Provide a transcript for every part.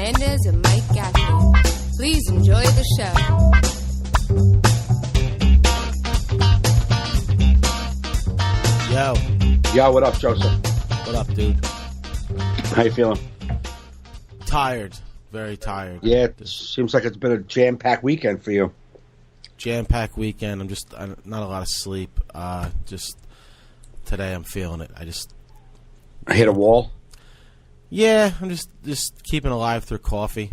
Hernandez and Mike Gaffney. Please enjoy the show. Yo, what up, Joseph? What up, dude? How you feeling? Tired. Very tired. Yeah, it seems like it's been a jam-packed weekend for you. Jam-packed weekend. I'm not a lot of sleep. Just today I'm feeling it. I hit a wall? Yeah, I'm just keeping alive through coffee.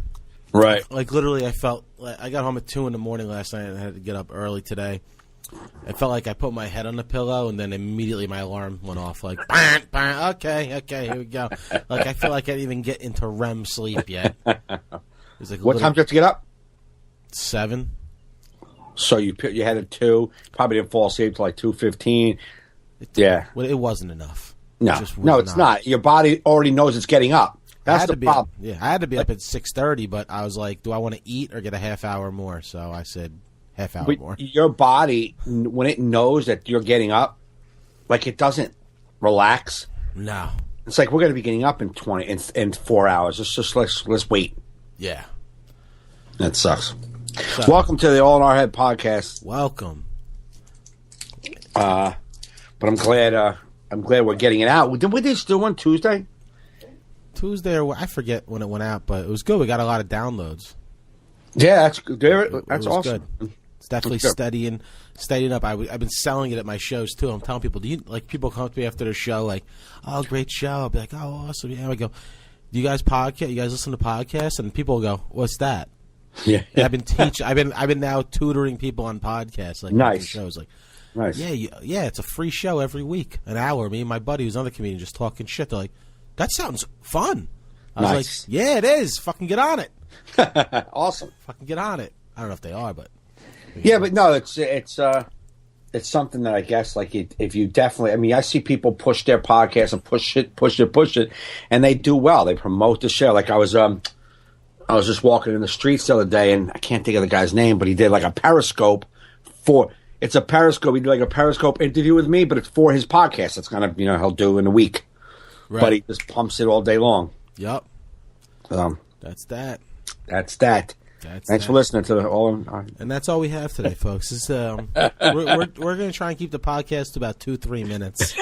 Right. Like, literally, I felt like I got home at 2 in the morning last night and I had to get up early today. I felt like I put my head on the pillow and then immediately my alarm went off. Like, bang, bang, okay, here we go. Like, I feel like I didn't even get into REM sleep yet. It was like what time did you have to get up? 7. So you had at 2. Probably didn't fall asleep till like 2:15. Yeah. Well, it wasn't enough. No, it's not. Your body already knows it's getting up. That's the problem. I had to be up at 6:30, but I was like, do I want to eat or get a half hour more? So I said half hour more. Your body, when it knows that you're getting up, like it doesn't relax. No. It's like we're going to be getting up in 4 hours. Let's wait. Yeah. That sucks. So, welcome to the All in Our Head podcast. Welcome. But I'm glad we're getting it out. Did we just do one Tuesday? Tuesday, or I forget when it went out, but it was good. We got a lot of downloads. Yeah, that's good. That's awesome. Good. It's definitely steadying up. I've been selling it at my shows too. I'm telling people, people come up to me after the show like, "Oh, great show." I'll be like, "Oh, awesome." Yeah, I go, "Do you guys podcast? You guys listen to podcasts?" And people go, "What's that?" Yeah. I've been now tutoring people on podcasts, like nice shows, like. Nice. Yeah, it's a free show every week, an hour. Me and my buddy, who's another comedian, just talking shit. They're like, "That sounds fun." I was like, "Yeah, it is. Fucking get on it." Awesome. Fucking get on it. I don't know if they are, but yeah, but no, it's something that I guess like if you definitely. I mean, I see people push their podcast and push it, and they do well. They promote the show. Like I was just walking in the streets the other day, and I can't think of the guy's name, but he did like a Periscope for. It's a Periscope. He did like a Periscope interview with me, but it's for his podcast. It's kind of, he'll do in a week. Right. But he just pumps it all day long. Yep. That's that. Thanks for listening to all. And that's all we have today, folks. We're going to try and keep the podcast to about 2-3 minutes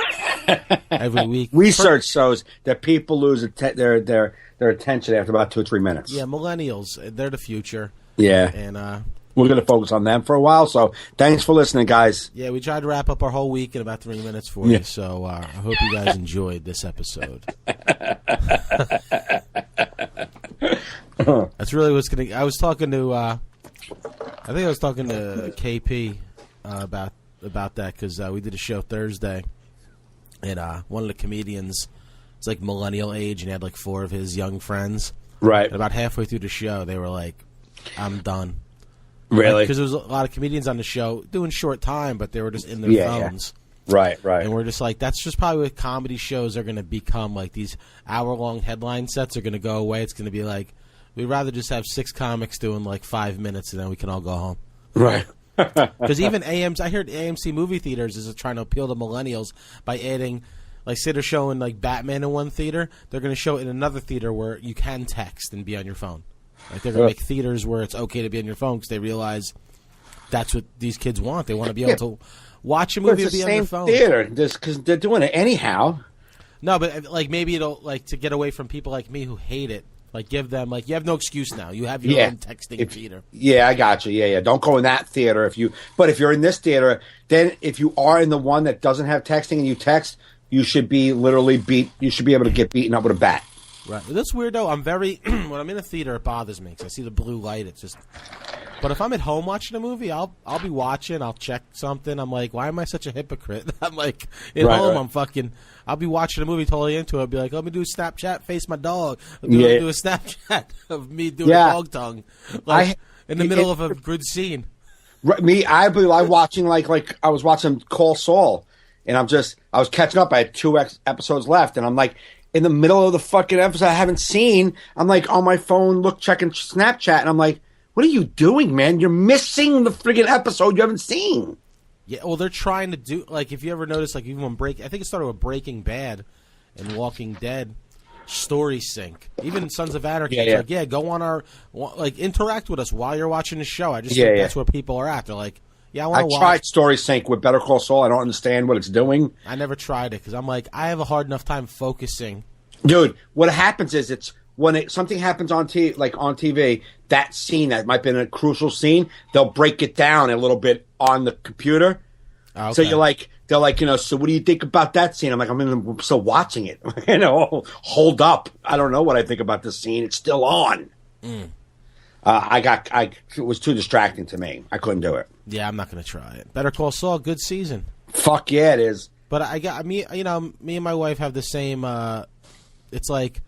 every week. Research shows that people lose their attention after about 2 or 3 minutes. Yeah, millennials, they're the future. Yeah. And we're going to focus on them for a while, so thanks for listening, guys. Yeah, we tried to wrap up our whole week in about 3 minutes for you, so I hope you guys enjoyed this episode. That's really what's going to... I was talking to... I think I was talking to KP about that, because we did a show Thursday, and one of the comedians is like millennial age, and he had like 4 of his young friends. Right. And about halfway through the show, they were like, "I'm done." Really? Because there was a lot of comedians on the show doing short time, but they were just in their phones. Yeah. Right. And we're just like, that's just probably what comedy shows are going to become. Like, these hour-long headline sets are going to go away. It's going to be like, we'd rather just have 6 comics doing like 5 minutes, and then we can all go home. Right. Because even I heard AMC movie theaters is trying to appeal to millennials by adding, like, say they're showing like Batman in one theater, they're going to show it in another theater where you can text and be on your phone. Like, they're going to make theaters where it's okay to be on your phone because they realize that's what these kids want. They want to be able to watch a movie and be on their phone. It's the same theater, just because they're doing it anyhow. No, but like maybe it'll, like, to get away from people like me who hate it, like, give them, like, you have no excuse now. You have your own texting theater. Yeah, I got you. Yeah. Don't go in that theater but if you're in this theater, then if you are in the one that doesn't have texting and you text, you should be you should be able to get beaten up with a bat. Right. That's weird, though. I'm very... when I'm in a theater, it bothers me because I see the blue light. It's just... But if I'm at home watching a movie, I'll be watching. I'll check something. I'm like, why am I such a hypocrite? I'm like, at home, I'm fucking... I'll be watching a movie totally into it. I'll be like, let me do a Snapchat, face my dog. Let me do a Snapchat of me doing a dog tongue. Like, in the middle of a good scene. I'm watching, like I was watching Call Saul, and I was catching up. I had 2 episodes left, and I'm like... in the middle of the fucking episode I haven't seen, I'm like on my phone, checking Snapchat, and I'm like, what are you doing, man? You're missing the friggin' episode you haven't seen. Yeah, well, they're trying to do, like, if you ever notice, like, even when I think it started with Breaking Bad and Walking Dead, story sync. Even Sons of Anarchy, Yeah, it's yeah. like, yeah, go on our interact with us while you're watching the show. I just Yeah, think yeah. that's where people are at. They're like, yeah, I I want to watch. tried Story Sync with Better Call Saul. I don't understand what it's doing. I never tried it because I'm like, I have a hard enough time focusing. Dude, what happens is it's when something happens on TV, that scene that might be a crucial scene, they'll break it down a little bit on the computer. Oh, okay. So they're like, so what do you think about that scene? I'm like, I'm still watching it. Hold up. I don't know what I think about this scene. It's still on. It was too distracting to me. I couldn't do it. Yeah, I'm not going to try it. Better Call Saul, good season. Fuck yeah, it is. But me and my wife have the same. It's like,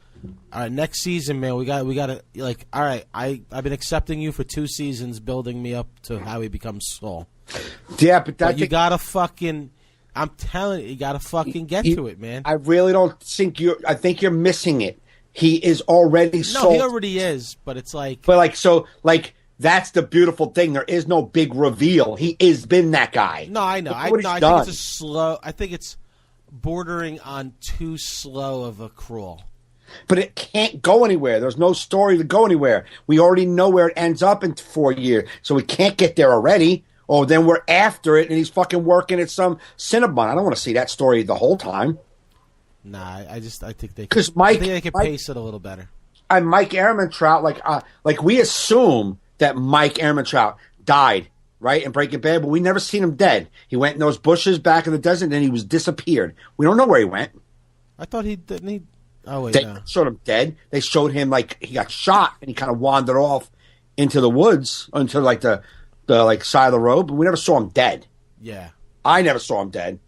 all right, next season, man, we got to like, all right, I've been accepting you for 2 seasons, building me up to how he becomes Saul. Yeah, but You gotta fucking. I'm telling you gotta fucking get to it, man. I really don't think I think you're missing it. He is already No, sold. he already is, but it's like. But that's the beautiful thing. There is no big reveal. He has been that guy. No, I know. Look I what he's think done. it's a slow. I think it's bordering on too slow of a crawl. But it can't go anywhere. There's no story to go anywhere. We already know where it ends up in 4 years, so we can't get there already. Oh, then we're after it, and he's fucking working at some Cinnabon. I don't want to see that story the whole time. Nah, I think they. 'Cause I think they could pace it a little better. And Mike Ehrmantraut, like we assume that Mike Ehrmantraut died, right, in Breaking Bad, but we never seen him dead. He went in those bushes back in the desert, and then he was disappeared. We don't know where he went. I thought he didn't. He. Oh wait, They no. showed him dead. They showed him like he got shot, and he kind of wandered off into the woods, into like the side of the road, but we never saw him dead. Yeah. I never saw him dead.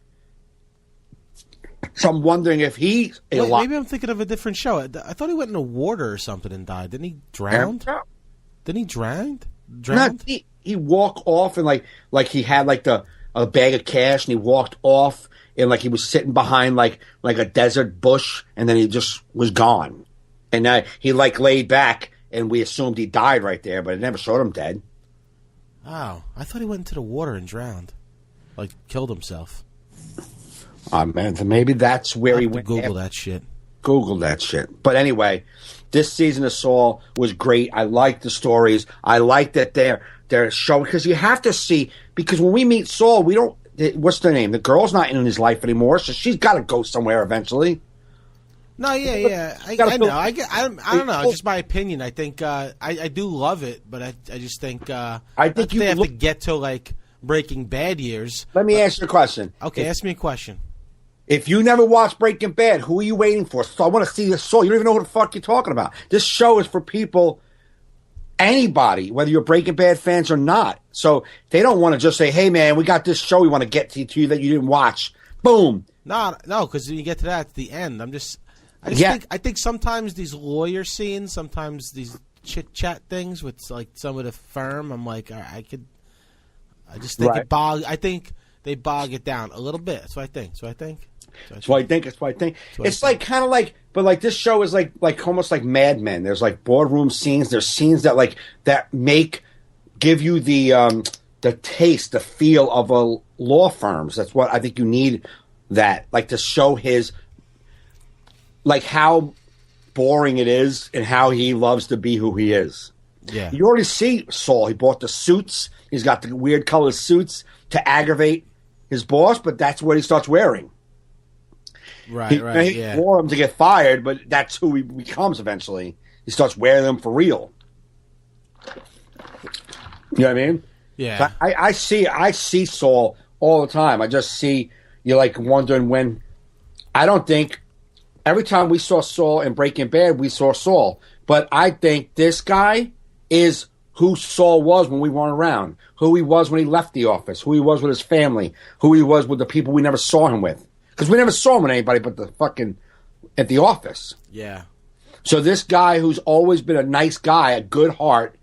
So I'm wondering if he's Wait, maybe I'm thinking of a different show. I thought he went into water or something and died. Didn't he drown? Didn't he drown? Drowned? No, he walked off and like he had like a bag of cash and he walked off and like he was sitting behind like a desert bush and then he just was gone. And he like laid back and we assumed he died right there, but it never showed him dead. Oh, I thought he went into the water and drowned, like killed himself. Man, so maybe that's where I'll he have to went. Google that shit. Google that shit. But anyway, this season of Saul was great. I like the stories. I like that they're showing because you have to see because when we meet Saul, we don't. What's their name? The girl's not in his life anymore, so she's got to go somewhere eventually. No, yeah. I know. I don't know. It's just my opinion. I think I do love it, but I just think I think they have to get to like Breaking Bad years. Let me ask you a question. Okay, ask me a question. If you never watched Breaking Bad, who are you waiting for? So I want to see this Saul. You don't even know what the fuck you're talking about. This show is for people, anybody, whether you're Breaking Bad fans or not. So they don't want to just say, hey, man, we got this show we want to get to you that you didn't watch. Boom. No, because when you get to that, it's the end. I think sometimes these lawyer scenes, sometimes these chit chat things with like some of the firm, I'm like, I just think Right. I think they bog it down a little bit. That's what I think. That's what I think. It's like kind of like, but like this show is like almost like Mad Men. There's like boardroom scenes. There's scenes that give you the taste, the feel of a law firms. That's what I think you need. That like to show his like how boring it is and how he loves to be who he is. Yeah. You already see Saul. He bought the suits. He's got the weird colored suits to aggravate his boss, but that's what he starts wearing. Right. He Yeah. wore them to get fired, but that's who he becomes eventually. He starts wearing them for real. You know what I mean? Yeah. I see Saul all the time. I just see you're like wondering when. I don't think every time we saw Saul in Breaking Bad, we saw Saul. But I think this guy is who Saul was when we weren't around, who he was when he left the office, who he was with his family, who he was with the people we never saw him with. Because we never saw him with anybody but the fucking at the office. Yeah. So this guy who's always been a nice guy, a good heart,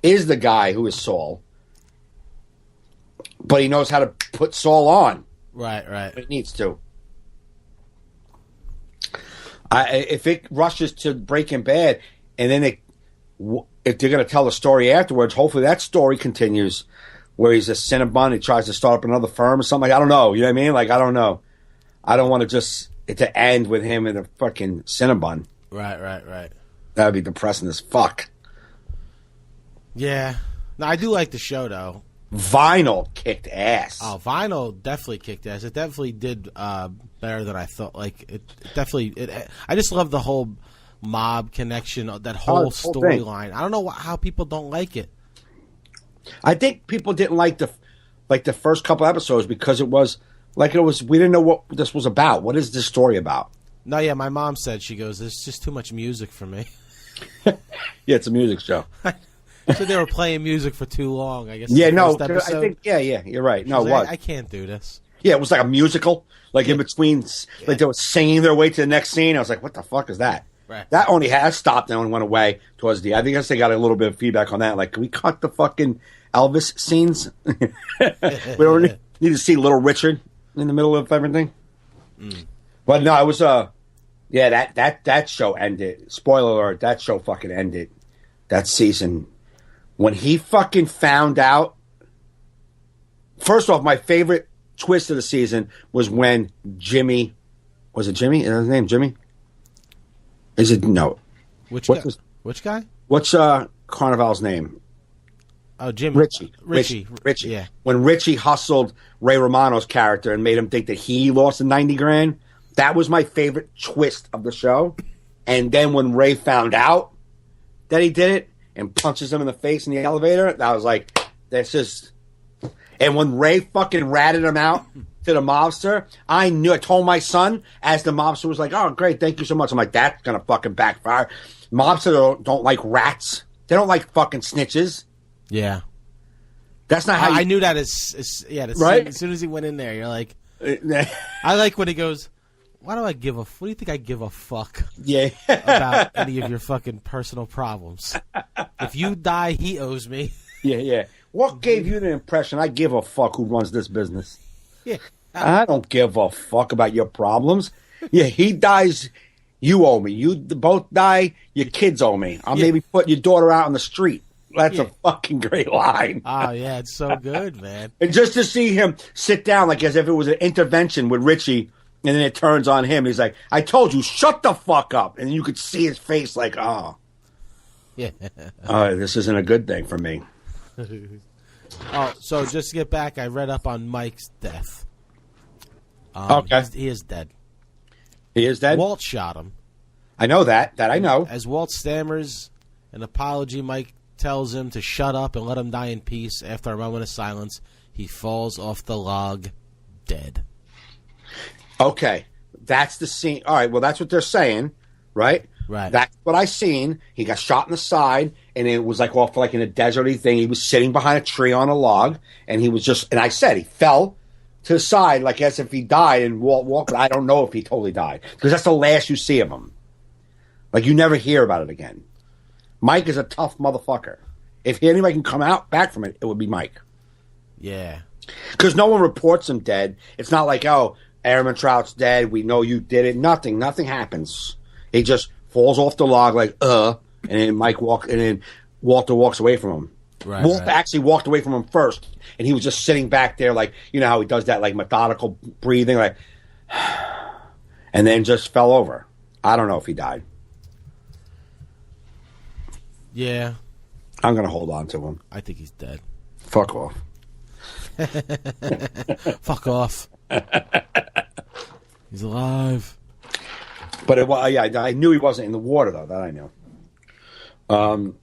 is the guy who is Saul. But he knows how to put Saul on. Right. It needs to. If it rushes to Breaking Bad, and then if they're going to tell the story afterwards, hopefully that story continues, where he's a Cinnabon, he tries to start up another firm or something. I don't know. You know what I mean? Like I don't know. I don't want to just it to end with him in a fucking Cinnabon. Right. That would be depressing as fuck. Yeah. No, I do like the show though. Vinyl kicked ass. Oh, Vinyl definitely kicked ass. It definitely did better than I thought. Like it definitely. I just love the whole mob connection. That whole storyline. I don't know how people don't like it. I think people didn't like the first couple episodes because it was we didn't know what this was about. What is this story about? No, yeah, my mom said, she goes, "There's just too much music for me." Yeah, it's a music show. So they were playing music for too long, I guess. Yeah, no, I think you're right. No, like, what? I can't do this. Yeah, it was like a musical, like in between, like they were singing their way to the next scene. I was like, what the fuck is that? Right. That only has stopped and went away towards the. I guess they got a little bit of feedback on that. Like, can we cut the fucking Elvis scenes? We don't need to see Little Richard in the middle of everything. But no, it was yeah, that show ended. Spoiler alert, that show fucking ended. That season. When he fucking found out, first off, my favorite twist of the season was when Jimmy, was it Jimmy? Is his name Jimmy? Is it, no. Which guy? What's Carnival's name? Oh, Jimmy. Richie. Yeah. When Richie hustled Ray Romano's character and made him think that he lost the 90 grand, that was my favorite twist of the show. And then when Ray found out that he did it, and punches him in the face in the elevator, I was like, that's just... And when Ray fucking ratted him out to the mobster, I told my son, as the mobster was like, oh, great, thank you so much. I'm like, that's going to fucking backfire. Mobsters don't like rats. They don't like fucking snitches. Yeah. That's not how I knew that as right? As soon as he went in there, you're like... I like when he goes... What do you think I give a fuck yeah. about any of your fucking personal problems? If you die, he owes me. Yeah. What gave you the impression I give a fuck who runs this business? Yeah. I don't give a fuck about your problems. Yeah, he dies, you owe me. You both die, your kids owe me. I'll maybe put your daughter out on the street. That's a fucking great line. Oh, yeah, it's so good, man. And just to see him sit down like as if it was an intervention with Richie, and then it turns on him. He's like, I told you, shut the fuck up. And you could see his face like, oh. Yeah. This isn't a good thing for me. Oh, so just to get back, I read up on Mike's death. Okay. He is dead. He is dead? Walt shot him. I know that. That I know. As Walt stammers an apology, Mike tells him to shut up and let him die in peace. After a moment of silence, he falls off the log, dead. Okay, that's the scene. All right, well, that's what they're saying, right? Right. That's what I seen. He got shot in the side, and it was like off like in a deserty thing. He was sitting behind a tree on a log, and he was just. And I said he fell to the side like as if he died. And Walt walked. I don't know if he totally died because that's the last you see of him. Like you never hear about it again. Mike is a tough motherfucker. If anybody can come out back from it, it would be Mike. Yeah. Because no one reports him dead. It's not like, oh, Airman Trout's dead. We know you did it. Nothing happens. He just falls off the log like, and then and then Walter walks away from him. Right, Walter actually walked away from him first, and he was just sitting back there like, you know how he does that like methodical breathing, like, and then just fell over. I don't know if he died. Yeah. I'm going to hold on to him. I think he's dead. Fuck off. Fuck off. He's alive. But I knew he wasn't in the water though. That I knew.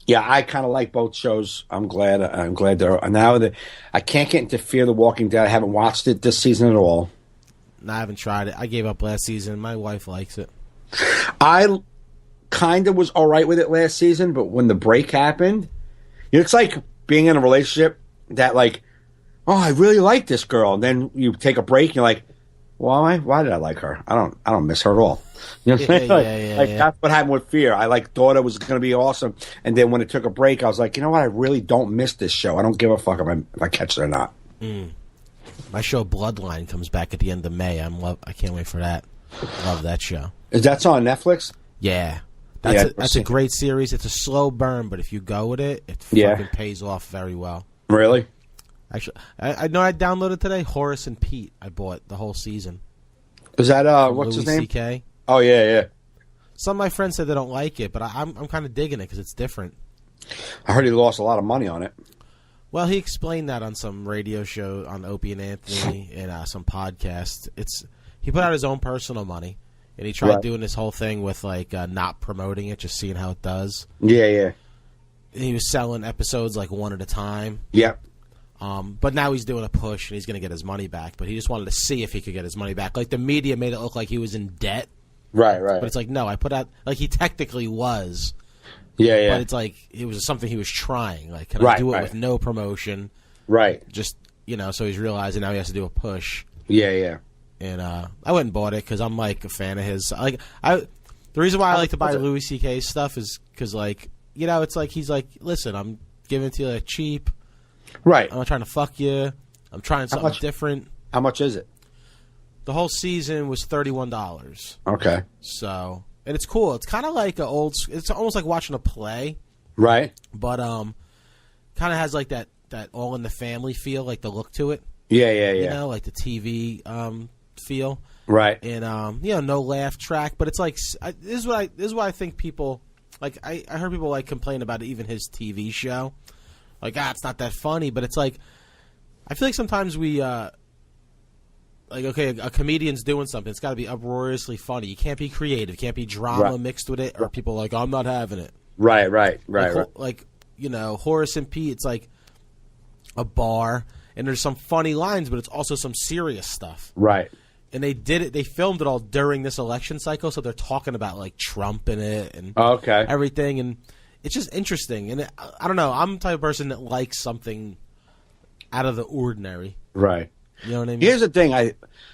Yeah, I kind of like both shows. I'm glad they're now that I can't get into Fear the Walking Dead. I haven't watched it this season at all. No, I haven't tried it. I gave up last season. My wife likes it. I kind of was all right with it last season, but when the break happened, it's like being in a relationship that like, oh, I really like this girl, and then you take a break and you're like, why did I like her? I don't miss her at all. You know what I'm saying? That's what happened with Fear. I thought it was going to be awesome, and then when it took a break, I was like, you know what? I really don't miss this show. I don't give a fuck if I catch it or not. My show Bloodline comes back at the end of May. I can't wait for that. Love that show. Is that on Netflix? Yeah. That's a great series. It's a slow burn, but if you go with it, it fucking pays off very well. Really? Actually, I know I downloaded today Horace and Pete. I bought the whole season. Is that what's his name? CK. Oh yeah. Some of my friends said they don't like it, but I'm kind of digging it because it's different. I heard he lost a lot of money on it. Well, he explained that on some radio show on Opie and Anthony and some podcast. He put out his own personal money, and he tried doing this whole thing with like not promoting it, just seeing how it does. Yeah. And he was selling episodes like one at a time. Yep. But now he's doing a push, and he's going to get his money back. But he just wanted to see if he could get his money back. Like the media made it look like he was in debt. Right. But it's like, no, I put out like he technically was. Yeah. But it's like it was something he was trying. Like, can I do it with no promotion? Right. Just so he's realizing now he has to do a push. Yeah. And I went and bought it because I'm like a fan of his. Like the reason why I like to buy Louis C.K. stuff is because like it's like he's like, listen, I'm giving it to you like cheap. Right. I'm not trying to fuck you. I'm trying something different. How much is it? The whole season was $31. Okay. So, and it's cool. It's kind of like it's almost like watching a play. Right. But kind of has like that All in the Family feel, like the look to it. Yeah. You know, like the TV feel. Right. And no laugh track, but it's like this is what I think people like. I heard people like complain about even his TV show. Like, it's not that funny, but it's like I feel like sometimes we like, okay, a comedian's doing something. It's got to be uproariously funny. You can't be creative. Can't be drama mixed with it, or people are like, I'm not having it. Right. Like, Horace and Pete, it's like a bar, and there's some funny lines, but it's also some serious stuff. Right. And they filmed it all during this election cycle, so they're talking about, like, Trump in it and everything, and it's just interesting. And I don't know. I'm the type of person that likes something out of the ordinary. Right. You know what I mean? Here's the thing.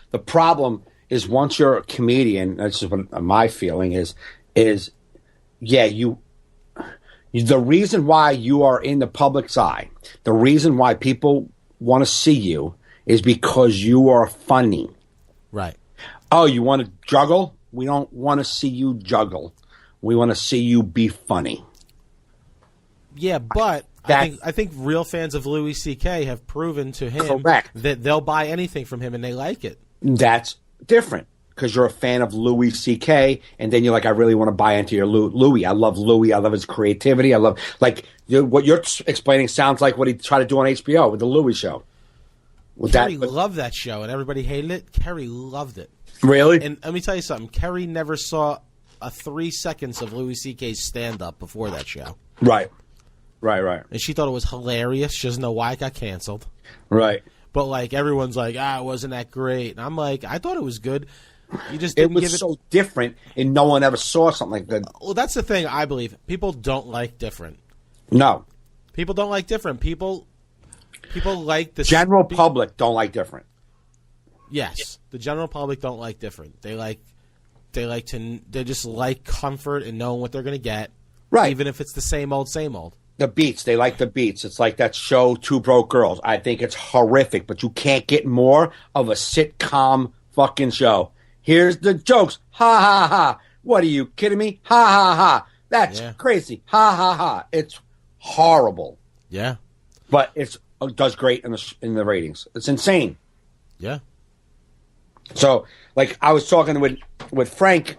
The problem is once you're a comedian, that's just what my feeling is the reason why you are in the public's eye, the reason why people want to see you is because you are funny. Right. Oh, you want to juggle? We don't want to see you juggle. We want to see you be funny. Yeah, but I think real fans of Louis C.K. have proven to him that they'll buy anything from him and they like it. That's different because you're a fan of Louis C.K. and then you're like, I really want to buy into your Louis. I love Louis. I love his creativity. I love what you're explaining sounds like what he tried to do on HBO with the Louis show. Kerry loved that show and everybody hated it. Kerry loved it. Really? And let me tell you something. Kerry never saw a 3 seconds of Louis C.K.'s stand-up before that show. Right. And she thought it was hilarious. She doesn't know why it got canceled. Right. But, like, everyone's like, it wasn't that great. And I'm like, I thought it was good. You just didn't give it... so different, and no one ever saw something like that. Well, that's the thing, I believe. People don't like different. No. People don't like different. People like the... General public don't like different. Yes. The general public don't like different. They just like comfort and knowing what they're going to get. Right. Even if it's the same old, same old. The beats. They like the beats. It's like that show, Two Broke Girls. I think it's horrific, but you can't get more of a sitcom fucking show. Here's the jokes. Ha, ha, ha. What are you kidding me? Ha, ha, ha. That's crazy. Ha, ha, ha. It's horrible. Yeah. But it does great in the ratings. It's insane. Yeah. So, like, I was talking with Frank,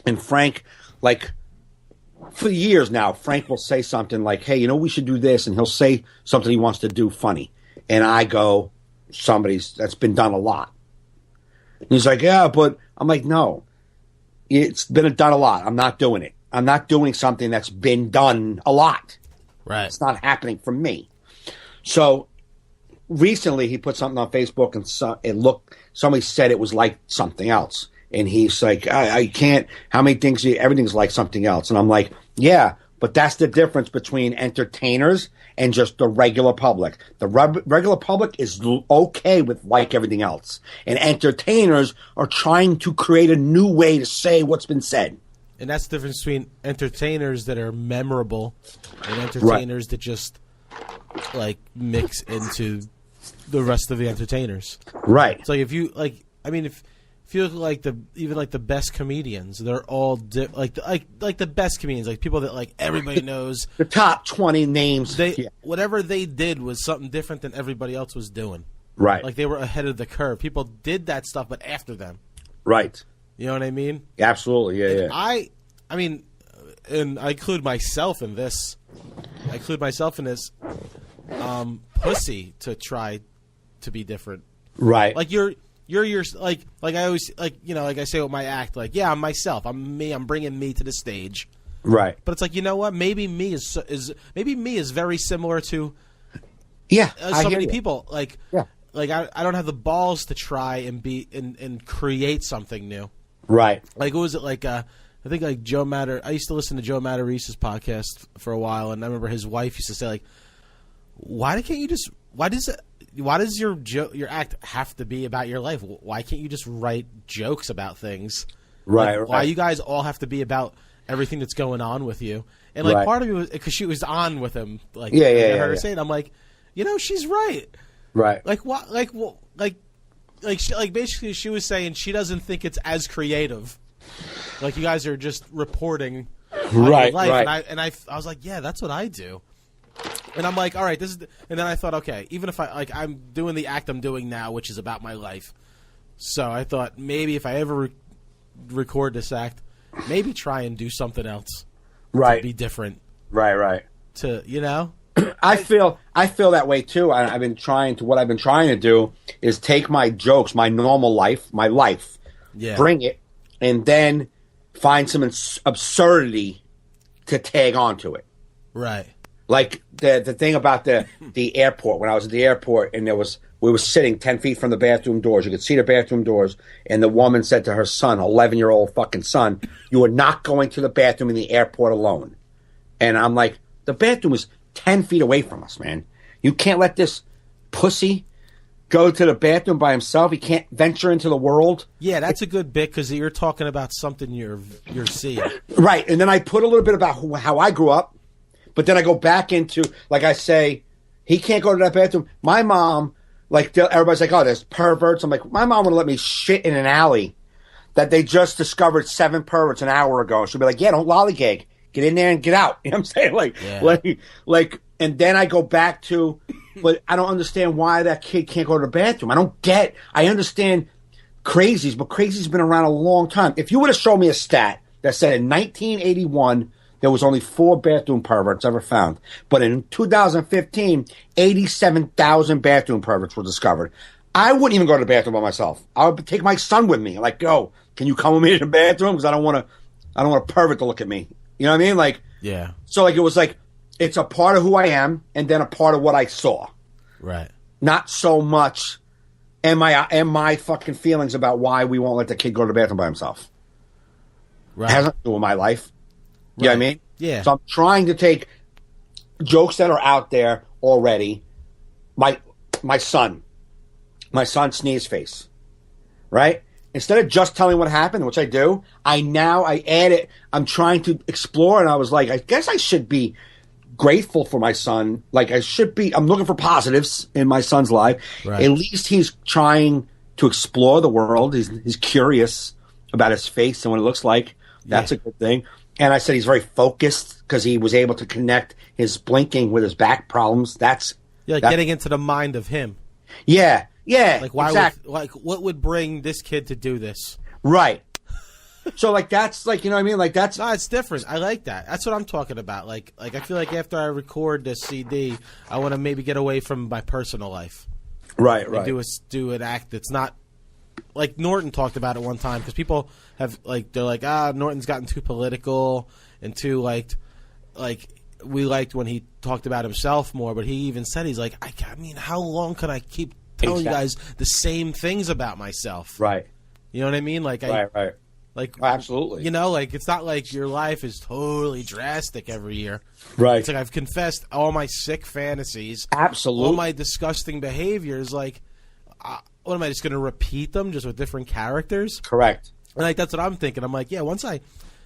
and Frank, like, for years now, Frank will say something like, hey, we should do this, and he'll say something he wants to do funny. And I go, that's been done a lot. And he's like, yeah, but I'm like, no, it's been done a lot. I'm not doing it. I'm not doing something that's been done a lot. Right. It's not happening for me. So recently he put something on Facebook and somebody said it was like something else. And he's like, I can't, how many things, everything's like something else. And I'm like, yeah, but that's the difference between entertainers and just the regular public. The regular public is okay with like everything else. And entertainers are trying to create a new way to say what's been said. And that's the difference between entertainers that are memorable and entertainers that just, like, mix into the rest of the entertainers. Right. It's like if you, like, I mean, if you look like the best comedians, they're all like the best comedians, like people that like everybody knows. The top 20 names. Whatever they did was something different than everybody else was doing. Right. Like they were ahead of the curve. People did that stuff, but after them. Right. You know what I mean? Absolutely. Yeah. I mean, and I include myself in this. Pussy to try to be different. Right. Like you're like I always like like I say with my act, like I'm myself. I'm me. I'm bringing me to the stage. Right. But it's like, you know what? Maybe me is very similar to so many people. Like I don't have the balls to try and be and create something new. Right. Like what was it like? I think like Joe Matter. I used to listen to Joe Matarrise's podcast for a while, and I remember his wife used to say like, why does your act have to be about your life? Why can't you just write jokes about things? Right. Like, why you guys all have to be about everything that's going on with you? And like part of me was because she was on with him. Like I heard her say it. I'm like, she's right. Right. Like what? Like basically, she was saying she doesn't think it's as creative. Like you guys are just reporting on your life. Right. And I was like, yeah, that's what I do. And I'm like, all right, and then I thought, okay, even if I'm doing the act I'm doing now, which is about my life. So I thought maybe if I ever record this act, maybe try and do something else. Right. To be different. Right. To, I feel that way too. What I've been trying to do is take my jokes, my normal life, bring it, and then find some absurdity to tag onto it. Right. Like the thing about the airport, when I was at the airport and we were sitting 10 feet from the bathroom doors. You could see the bathroom doors, and the woman said to her son, 11-year-old fucking son, "You are not going to the bathroom in the airport alone." And I'm like, the bathroom is 10 feet away from us, man. You can't let this pussy go to the bathroom by himself. He can't venture into the world. Yeah, that's a good bit because you're talking about something you're seeing. Right, and then I put a little bit about how I grew up. But then I go back into, like I say, he can't go to that bathroom. My mom, like, everybody's like, oh, there's perverts. I'm like, my mom would let me shit in an alley that they just discovered 7 perverts an hour ago. She'll be like, yeah, don't lollygag. Get in there and get out. You know what I'm saying? Like, and then I go back to, but I don't understand why that kid can't go to the bathroom. I understand crazies, but crazy's been around a long time. If you would have shown me a stat that said in 1981, there was only 4 bathroom perverts ever found. But in 2015, 87,000 bathroom perverts were discovered. I wouldn't even go to the bathroom by myself. I would take my son with me. Like, go, can you come with me to the bathroom? Because I don't want a pervert to look at me. You know what I mean? Like, yeah. So like, it was like, it's a part of who I am and then a part of what I saw. Right. Not so much and my fucking feelings about why we won't let the kid go to the bathroom by himself. Right. It has nothing to do with my life. You know what I mean? Yeah. So I'm trying to take jokes that are out there already. My son sneeze face, right? Instead of just telling what happened, which I do, I add it. I'm trying to explore, and I was like, I guess I should be grateful for my son. Like I should be. I'm looking for positives in my son's life. Right. At least he's trying to explore the world. He's curious about his face and what it looks like. That's a good thing. And I said he's very focused because he was able to connect his blinking with his back problems. That's getting into the mind of him. Yeah. Like why? Exactly. What would bring this kid to do this? Right. So like that's like, you know what I mean? Like that's no, it's different. I like that. That's what I'm talking about. Like I feel like after I record this CD, I want to maybe get away from my personal life. Right. Do an act that's not. Like Norton talked about it one time because people have they're like Norton's gotten too political and too like we liked when he talked about himself more, but he even said he's like I mean how long can I keep telling you guys the same things about myself? Right. You know what I mean? Like right. Like absolutely. You know, like it's not like your life is totally drastic every year. Right. It's like I've confessed all my sick fantasies, absolutely, all my disgusting behaviors. Like. What am I just going to repeat them just with different characters? Correct. And like that's what I'm thinking. I'm like, yeah, once I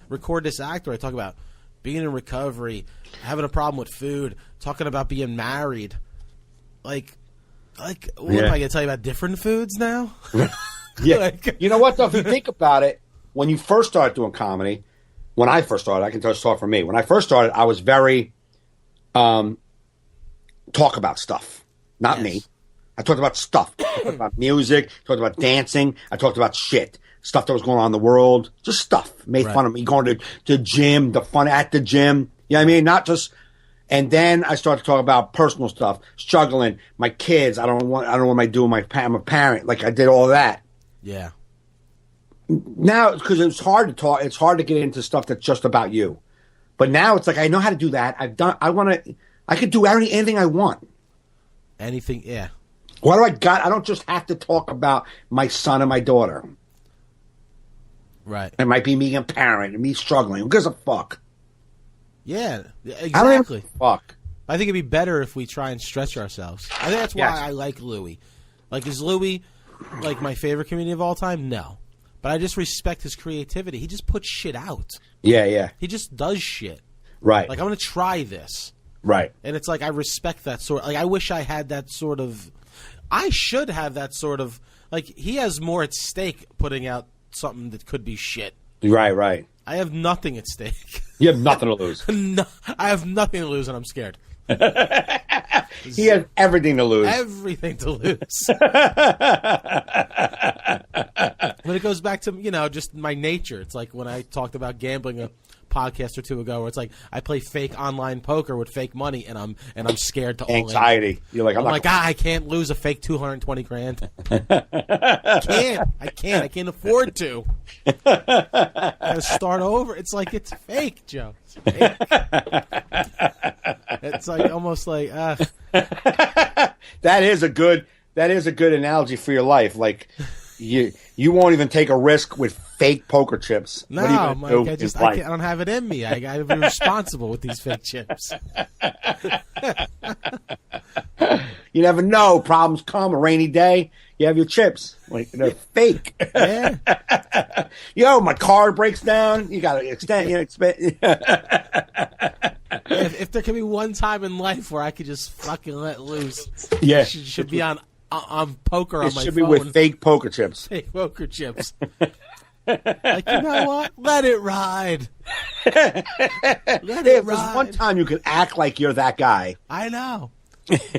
record this act where I talk about being in recovery, having a problem with food, talking about being married, what am I going to tell you about different foods now? Yeah. You know what though? If you think about it, when you first started doing comedy, when I first started, I can just talk for me. When I first started, I was very talk about stuff, not me. I talked about stuff. I talked about music. I talked about dancing. I talked about shit. stuff that was going on in the world, just stuff. Made Right. fun of me going to the gym, the fun at the gym. You know what I mean? Not just. And then I started to talk about personal stuff, struggling, my kids. I don't know what am I doing. I'm a parent. Like I did all that. Yeah. Now, because it's hard to talk, it's hard to get into stuff that's just about you. But now it's like I know how to do that. I could do anything I want. Anything, yeah. What do I got? I don't just have to talk about my son and my daughter. Right. It might be me a parent and me struggling. Who gives a fuck? Yeah, I don't exactly. give a fuck. I think it'd be better if we try and stretch ourselves. I think that's why Yes. I like Louis. Like, is Louis like my favorite comedian of all time? No. But I just respect his creativity. He just puts shit out. Yeah. He just does shit. Right. Like, I'm going to try this. Right. And it's like, I respect that sort. Like, I wish I had that sort of. I should have that sort of. Like, he has more at stake putting out something that could be shit. Right. I have nothing at stake. You have nothing to lose. No, I have nothing to lose, and I'm scared. He has everything to lose. Everything to lose. But it goes back to, just my nature. It's like when I talked about gambling a podcast or two ago, where it's like I play fake online poker with fake money, and I'm scared to all in. Anxiety. You're like, I'm like, I can't lose a fake $220,000. I can't afford to. I gotta start over. It's like, it's fake, Joe. It's fake. It's like almost like that is a good analogy for your life. Like you won't even take a risk with fake poker chips. no, What are you gonna Mike, do I in life? don't have it in me. I gotta be responsible with these fake chips. You never know. Problems come. A rainy day. You have your chips. Like they're fake. Yeah. Yo, my car breaks down. You got to extend. If there can be one time in life where I could just fucking let loose, Yeah. it should be on poker on It my should phone. be with fake poker chips. Fake poker chips. Like, you know what? Let it ride. Let it If there's ride. one time you can act like you're that guy. I know.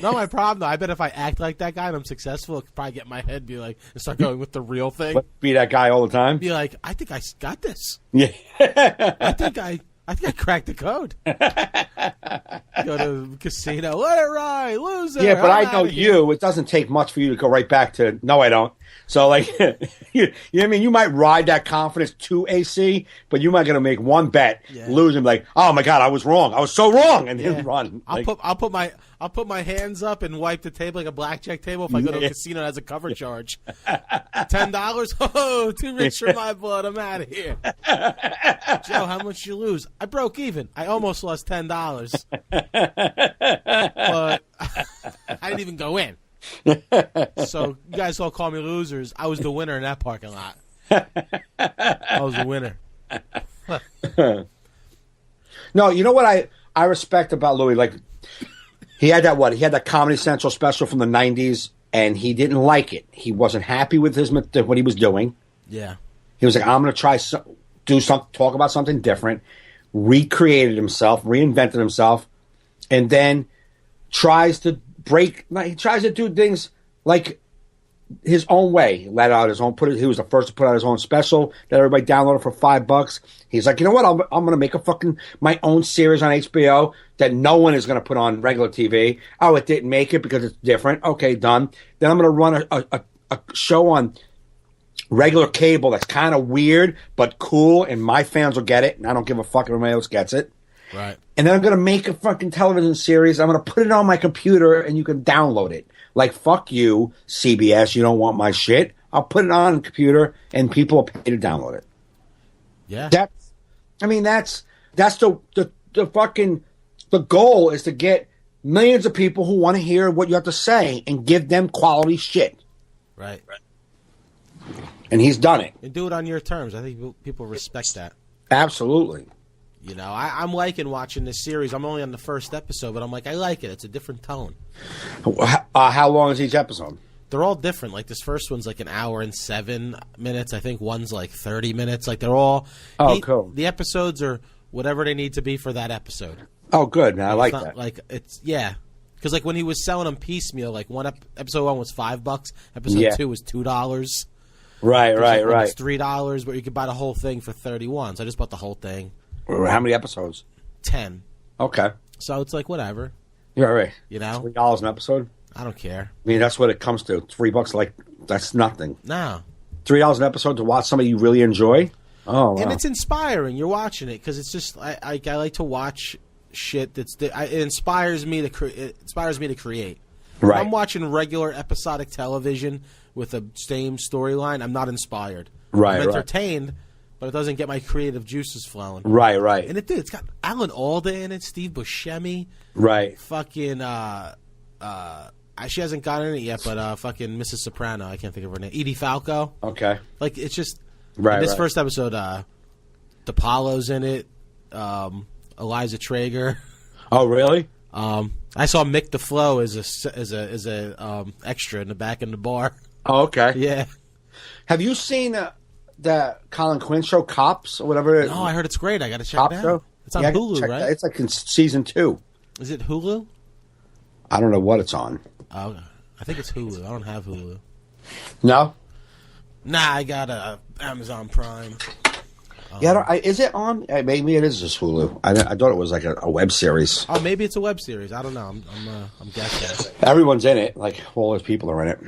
Not my problem, though. I bet if I act like that guy and I'm successful, it could probably get in my head, be like, and start going with the real thing. Be that guy all the time. Be like, I think I got this. Yeah. I think I cracked the code. Go to the casino, let it ride, loser. Yeah, but I'm I know outta here. you. It doesn't take much for you to go right back to no, I don't. So like, you know what I mean? You might ride that confidence to AC, but you might gonna make one bet, lose, and be like, oh my god, I was wrong. I was so wrong, and then run. Like, I'll put my hands up and wipe the table like a blackjack table if I go to a casino that has a cover charge. $10? Oh, too rich for my blood. I'm out of here. Joe, how much you lose? I broke even. I almost lost $10. But I didn't even go in. So you guys all call me losers. I was the winner in that parking lot. I was the winner. no, you know what I respect about Louis? Like, he had that Comedy Central special from the 90s, and he didn't like it. He wasn't happy with what he was doing. Yeah. He was like, I'm going to try talk about something different. Recreated himself, reinvented himself, and then tries to do things like his own way. He let out his own. He was the first to put out his own special that everybody downloaded for $5. He's like, you know what? I'm going to make my own series on HBO that no one is going to put on regular TV. Oh, it didn't make it because it's different. Okay, done. Then I'm going to run a show on regular cable that's kind of weird but cool, and my fans will get it, and I don't give a fuck if everybody else gets it. Right. And then I'm going to make a fucking television series. I'm going to put it on my computer, and you can download it. Like, fuck you, CBS. You don't want my shit. I'll put it on the computer, and people will pay to download it. Yeah. That's the fucking, the goal is to get millions of people who want to hear what you have to say and give them quality shit. Right. And he's done it. And do it on your terms. I think people respect that. Absolutely. You know, I'm liking watching this series. I'm only on the first episode, but I'm like, I like it. It's a different tone. How long is each episode? They're all different. Like, this first one's like an hour and 7 minutes. I think one's like 30 minutes. Like, they're all... cool. The episodes are whatever they need to be for that episode. Oh, good. I like It's not that. like, it's... Yeah. Because, like, when he was selling them piecemeal, like, episode 1 was $5. Episode 2 was $2. Right, right, right. It's $3, but you could buy the whole thing for 31. So I just bought the whole thing. How many episodes? 10. Okay. So it's like whatever. Yeah, right. You know? $3 an episode? I don't care. I mean, that's what it comes to. $3, like, that's nothing. No. $3 an episode to watch somebody you really enjoy? Oh, wow. And it's inspiring. You're watching it because it's just I like to watch shit it inspires me to create. Right. If I'm watching regular episodic television with the same storyline, I'm not inspired. Right, I'm right. entertained, but it doesn't get my creative juices flowing. Right, right. And it's got Alan Alda in it, Steve Buscemi, Right. fucking she hasn't gotten in it yet, but fucking Mrs. Soprano, I can't think of her name, Edie Falco. Okay. Like it's just Right, this right. first episode, DePaulo's in it, Eliza Traeger. Oh, really? I saw Mick DeFlo as a extra in the back in the bar. Oh, okay. Yeah. Have you seen the Colin Quinn show, Cops, or whatever? No, I heard it's great. I got to check Cop it out. show? It's on Yeah, Hulu, check right? that. It's like in season 2. Is it Hulu? I don't know what it's on. Oh, I think it's Hulu. I don't have Hulu. No? Nah, I got Amazon Prime. Yeah, is it on? Maybe it is just Hulu. I thought it was like a web series. Oh, maybe it's a web series. I don't know. I'm guessing. Everyone's in it. Like, all those people are in it.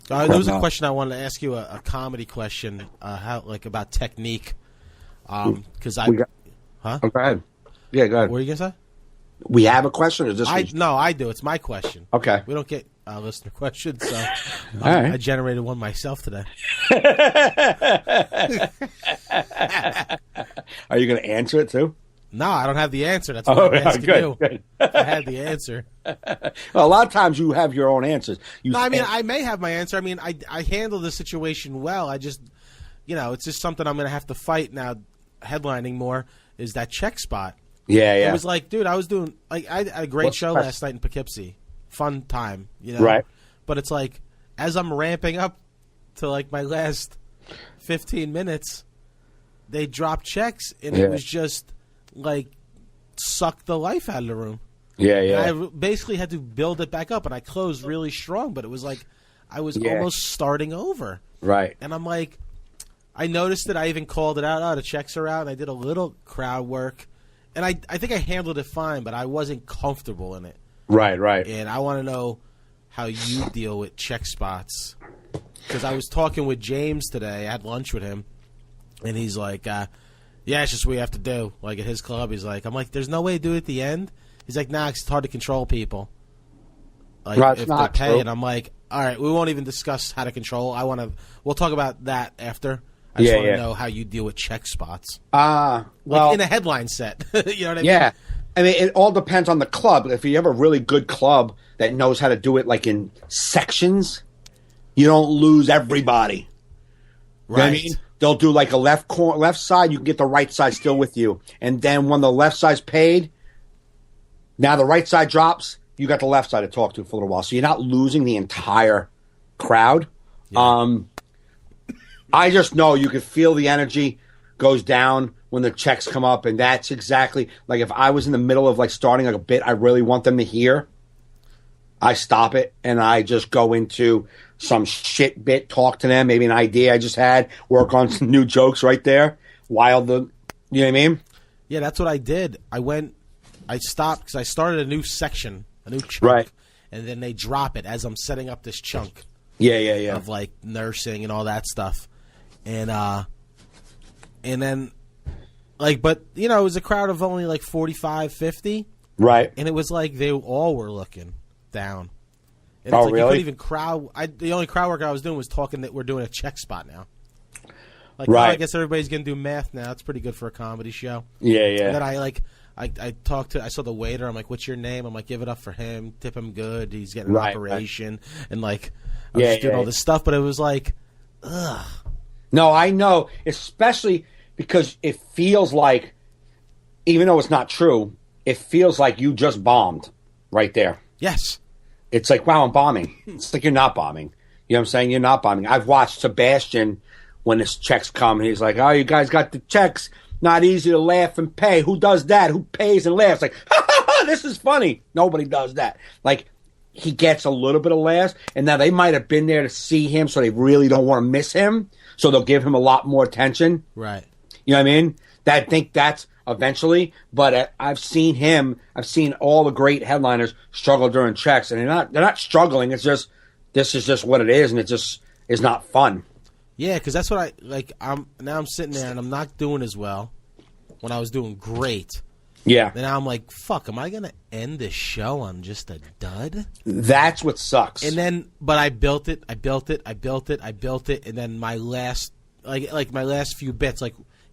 There was a question I wanted to ask you, a comedy question, about technique. Because Oh, go ahead. Yeah, go ahead. What are you gonna say? We have a question, or just No, I do. It's my question. Okay. We don't get listener questions, so All right. I generated one myself today. Are you going to answer it too? No, I don't have the answer. That's what I'm asking good, you. good. If I had the answer. Well, a lot of times you have your own answers. No, I mean, I may have my answer. I mean, I handle the situation well. I just, it's just something I'm going to have to fight now. Headlining more is that check spot. Yeah, yeah. It was like, dude, I was doing I had a great What's show the last night in Poughkeepsie. Fun time, Right. But it's like, as I'm ramping up to like my last 15 minutes, they dropped checks, and it was just like sucked the life out of the room. Yeah, yeah. And I basically had to build it back up, and I closed really strong, but it was like I was almost starting over. Right. And I'm like, I noticed that I even called it out. Oh, the checks are out, and I did a little crowd work. And I think I handled it fine, but I wasn't comfortable in it. Right, right. And I want to know how you deal with check spots. Because I was talking with James today. I had lunch with him. And he's like, yeah, it's just what we have to do. Like at his club, I'm like, there's no way to do it at the end. He's like, nah, 'cause it's hard to control people. Like, Right, if not they're paying. true. I'm like, all right, we won't even discuss how to control. We'll talk about that after. I just want to know how you deal with check spots. Well, Like in a headline set. You know what I mean? yeah. I mean, it all depends on the club. If you have a really good club that knows how to do it like in sections, you don't lose everybody. You know what I mean? They'll do like a left side, you can get the right side still with you. And then when the left side's paid, now the right side drops, you got the left side to talk to for a little while. So you're not losing the entire crowd. Yeah. I just know you can feel the energy goes down when the checks come up, and that's exactly like if I was in the middle of like starting like a bit I really want them to hear, I stop it and I just go into some shit bit, talk to them, maybe an idea I just had, work on some new jokes right there while you know what I mean? Yeah, that's what I did. I stopped because I started a new section, a new chunk, Right. And then they drop it as I'm setting up this chunk. Yeah. Of like nursing and all that stuff. And then like, but it was a crowd of only like 45, 50. Right. And it was like they all were looking down. And Oh, it's like really? You couldn't even crowd. The only crowd work I was doing was talking that we're doing a check spot now. Like, Right. I guess everybody's going to do math now. It's pretty good for a comedy show. Yeah. And then I talked to, I saw the waiter. I'm like, what's your name? I'm like, give it up for him. Tip him good. He's getting an Right, operation. And like, I was just doing all this stuff. But it was like, ugh. No, I know, especially because it feels like, even though it's not true, it feels like you just bombed right there. Yes. It's like, wow, I'm bombing. It's like you're not bombing. You know what I'm saying? You're not bombing. I've watched Sebastian when his checks come, and he's like, oh, you guys got the checks. Not easy to laugh and pay. Who does that? Who pays and laughs? Like, ha, ha, ha, this is funny. Nobody does that. Like, he gets a little bit of laughs. And now they might have been there to see him, so they really don't want to miss him. So they'll give him a lot more attention. Right. You know what I mean? I think that's eventually. But I've seen all the great headliners struggle during checks, and they're not struggling. It's just this is just what it is, and it just is not fun. Yeah, because that's what I like. I'm sitting there and I'm not doing as well when I was doing great. Yeah. And now I'm like, fuck, am I going to end this show on just a dud? That's what sucks. And then, but I built it, and then my last, like my last few bits,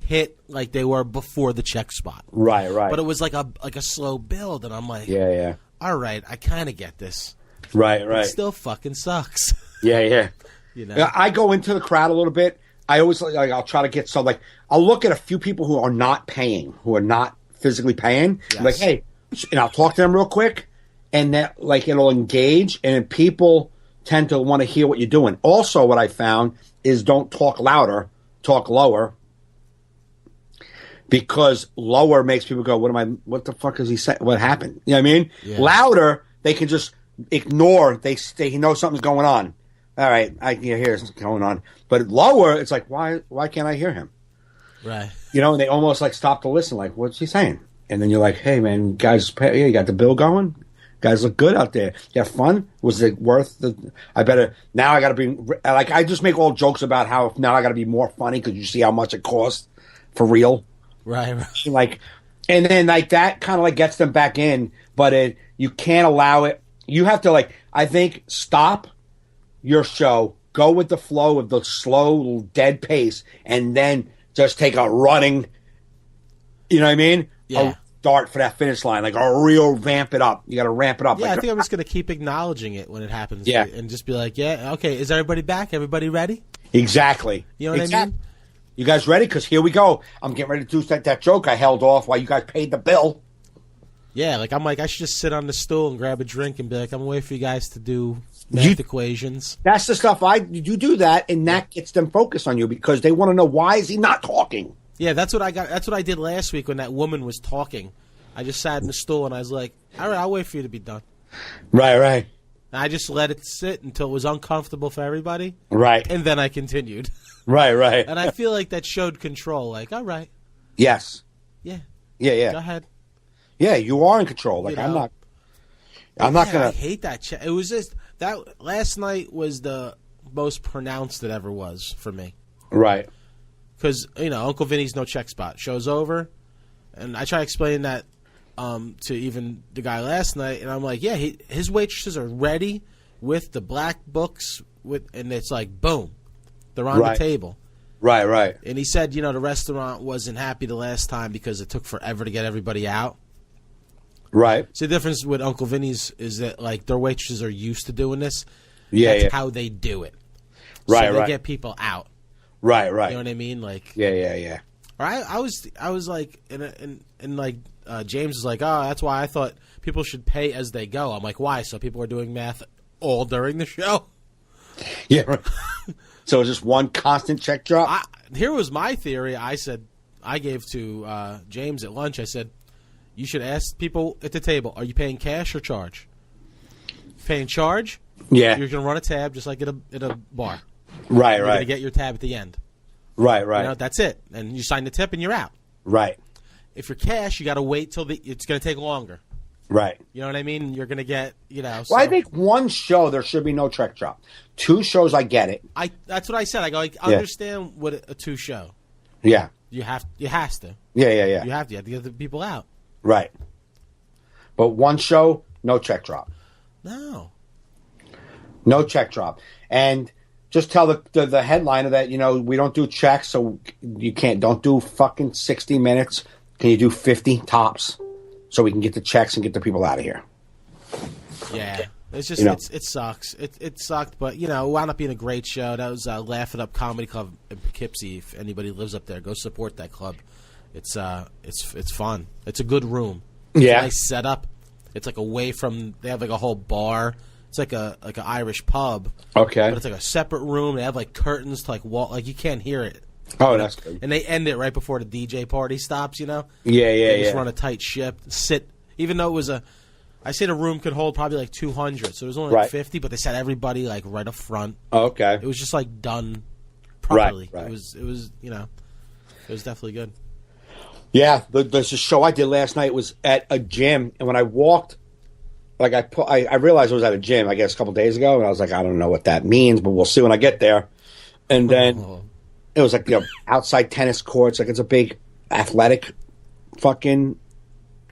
hit like they were before the check spot. Right. But it was like a slow build, and I'm like, yeah. All right, I kind of get this. Right. It still fucking sucks. Yeah. You know? I go into the crowd a little bit. I always I'll try to get I'll look at a few people who are not paying, who are not physically paying. Yes. I'm like, hey, and I'll talk to them real quick, and that it'll engage, and people tend to want to hear what you're doing. Also, what I found is don't talk louder, talk lower, because lower makes people go, what the fuck is he saying? What happened? You know what I mean? Yeah. Louder, they can just ignore. They know something's going on. All right, I can hear something going on. But lower, it's like, why can't I hear him? Right. You know, and they almost stop to listen, what's he saying? And then you're like, hey, man, guys, you got the bill going? Guys look good out there. You have fun? Was it worth now I got to be, I just make all jokes about how now I got to be more funny because you see how much it costs for real. Right. And then that kind of gets them back in, but you can't allow it. You have to I think stop your show, go with the flow of the slow, dead pace, and then just take a running, you know what I mean? Yeah. A dart for that finish line, a real vamp it up. You got to ramp it up. Yeah, I think I'm just going to keep acknowledging it when it happens. Yeah. And just be like, yeah, okay, is everybody back? Everybody ready? Exactly. You know what I mean? You guys ready? Because here we go. I'm getting ready to do that joke I held off while you guys paid the bill. Yeah, I should just sit on the stool and grab a drink and be like, I'm waiting for you guys to do math equations. That's the stuff you do that, and that gets them focused on you because they want to know, why is he not talking? Yeah, that's what I did last week when that woman was talking. I just sat in the stool and I was like, all right, I'll wait for you to be done. Right. And I just let it sit until it was uncomfortable for everybody. Right. And then I continued. Right. And I feel like that showed control. All right. Yes. Yeah. Yeah. Go ahead. Yeah, you are in control. I'm not gonna. I hate that. It was just that last night was the most pronounced it ever was for me. Right. Because Uncle Vinny's no check spot. Show's over, and I try explaining that to even the guy last night, and I'm like, yeah, his waitresses are ready with the black books and it's boom, they're on the table. Right. And he said, the restaurant wasn't happy the last time because it took forever to get everybody out. Right. So the difference with Uncle Vinny's is that their waitresses are used to doing this. Yeah. That's how they do it. Right. So they get people out. Right. You know what I mean? Yeah. Or I was like, and James was like, oh, that's why I thought people should pay as they go. I'm like, why? So people are doing math all during the show. Yeah. Right. So it's just one constant check drop. Here was my theory. I gave to James at lunch. I said, you should ask people at the table, are you paying cash or charge? Paying charge? Yeah. You're going to run a tab just like at a bar. Right. You're going to get your tab at the end. Right. That's it. And you sign the tip and you're out. Right. If you're cash, you got to wait till it's going to take longer. Right. You know what I mean? You're going to get, Well, I think one show there should be no check drop. Two shows, I get it. That's what I said. I go, I understand what a two show. Yeah. You has to. Yeah. You have to get the people out. Right. But one show, no check drop. No check drop. And just tell the headliner that, we don't do checks, so you don't do fucking 60 minutes. Can you do 50 tops so we can get the checks and get the people out of here? Yeah. It's just, it sucks. It sucked, but, it wound up being a great show. That was Laugh It Up Comedy Club in Poughkeepsie. If anybody lives up there, go support that club. It's fun. It's a good room. It's a nice setup. It's away from. They have a whole bar. It's like an Irish pub. Okay. But it's a separate room. They have curtains to wall. You can't hear it. Oh, that's good. And they end it right before the DJ party stops. Yeah. They just run a tight ship. Sit. Even though it was I say the room could hold probably like 200, so it was only like Right. 50, but they set everybody like right up front. Okay. It was just like done properly. Right. It was it was definitely good. Yeah, the show I did last night was at a gym, and when I walked, like I realized it was at a gym, I guess, a couple days ago, and I was like, I don't know what that means, but we'll see when I get there. And then it was like, outside tennis courts, like it's a big athletic fucking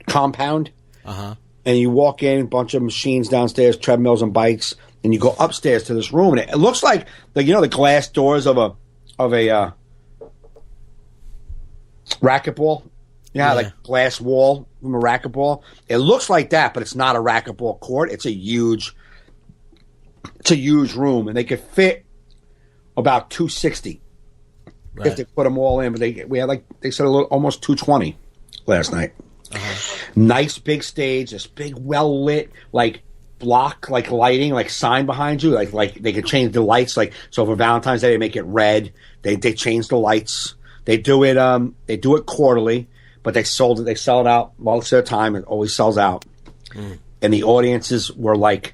compound. Uh-huh. And you walk in, a bunch of machines downstairs, treadmills and bikes, and you go upstairs to this room, and it looks like the glass doors of a racquetball. Yeah, like glass wall from a racquetball. It looks like that, but it's not a racquetball court. It's a huge room, and they could fit about 260 if they put them all in. But they said almost 220 last night. Uh-huh. Nice big stage, this big well lit block lighting, sign behind you, like they could change the lights. So for Valentine's Day they make it red. They change the lights. They do it quarterly, but they sell it out most of the time. It always sells out. And the audiences were like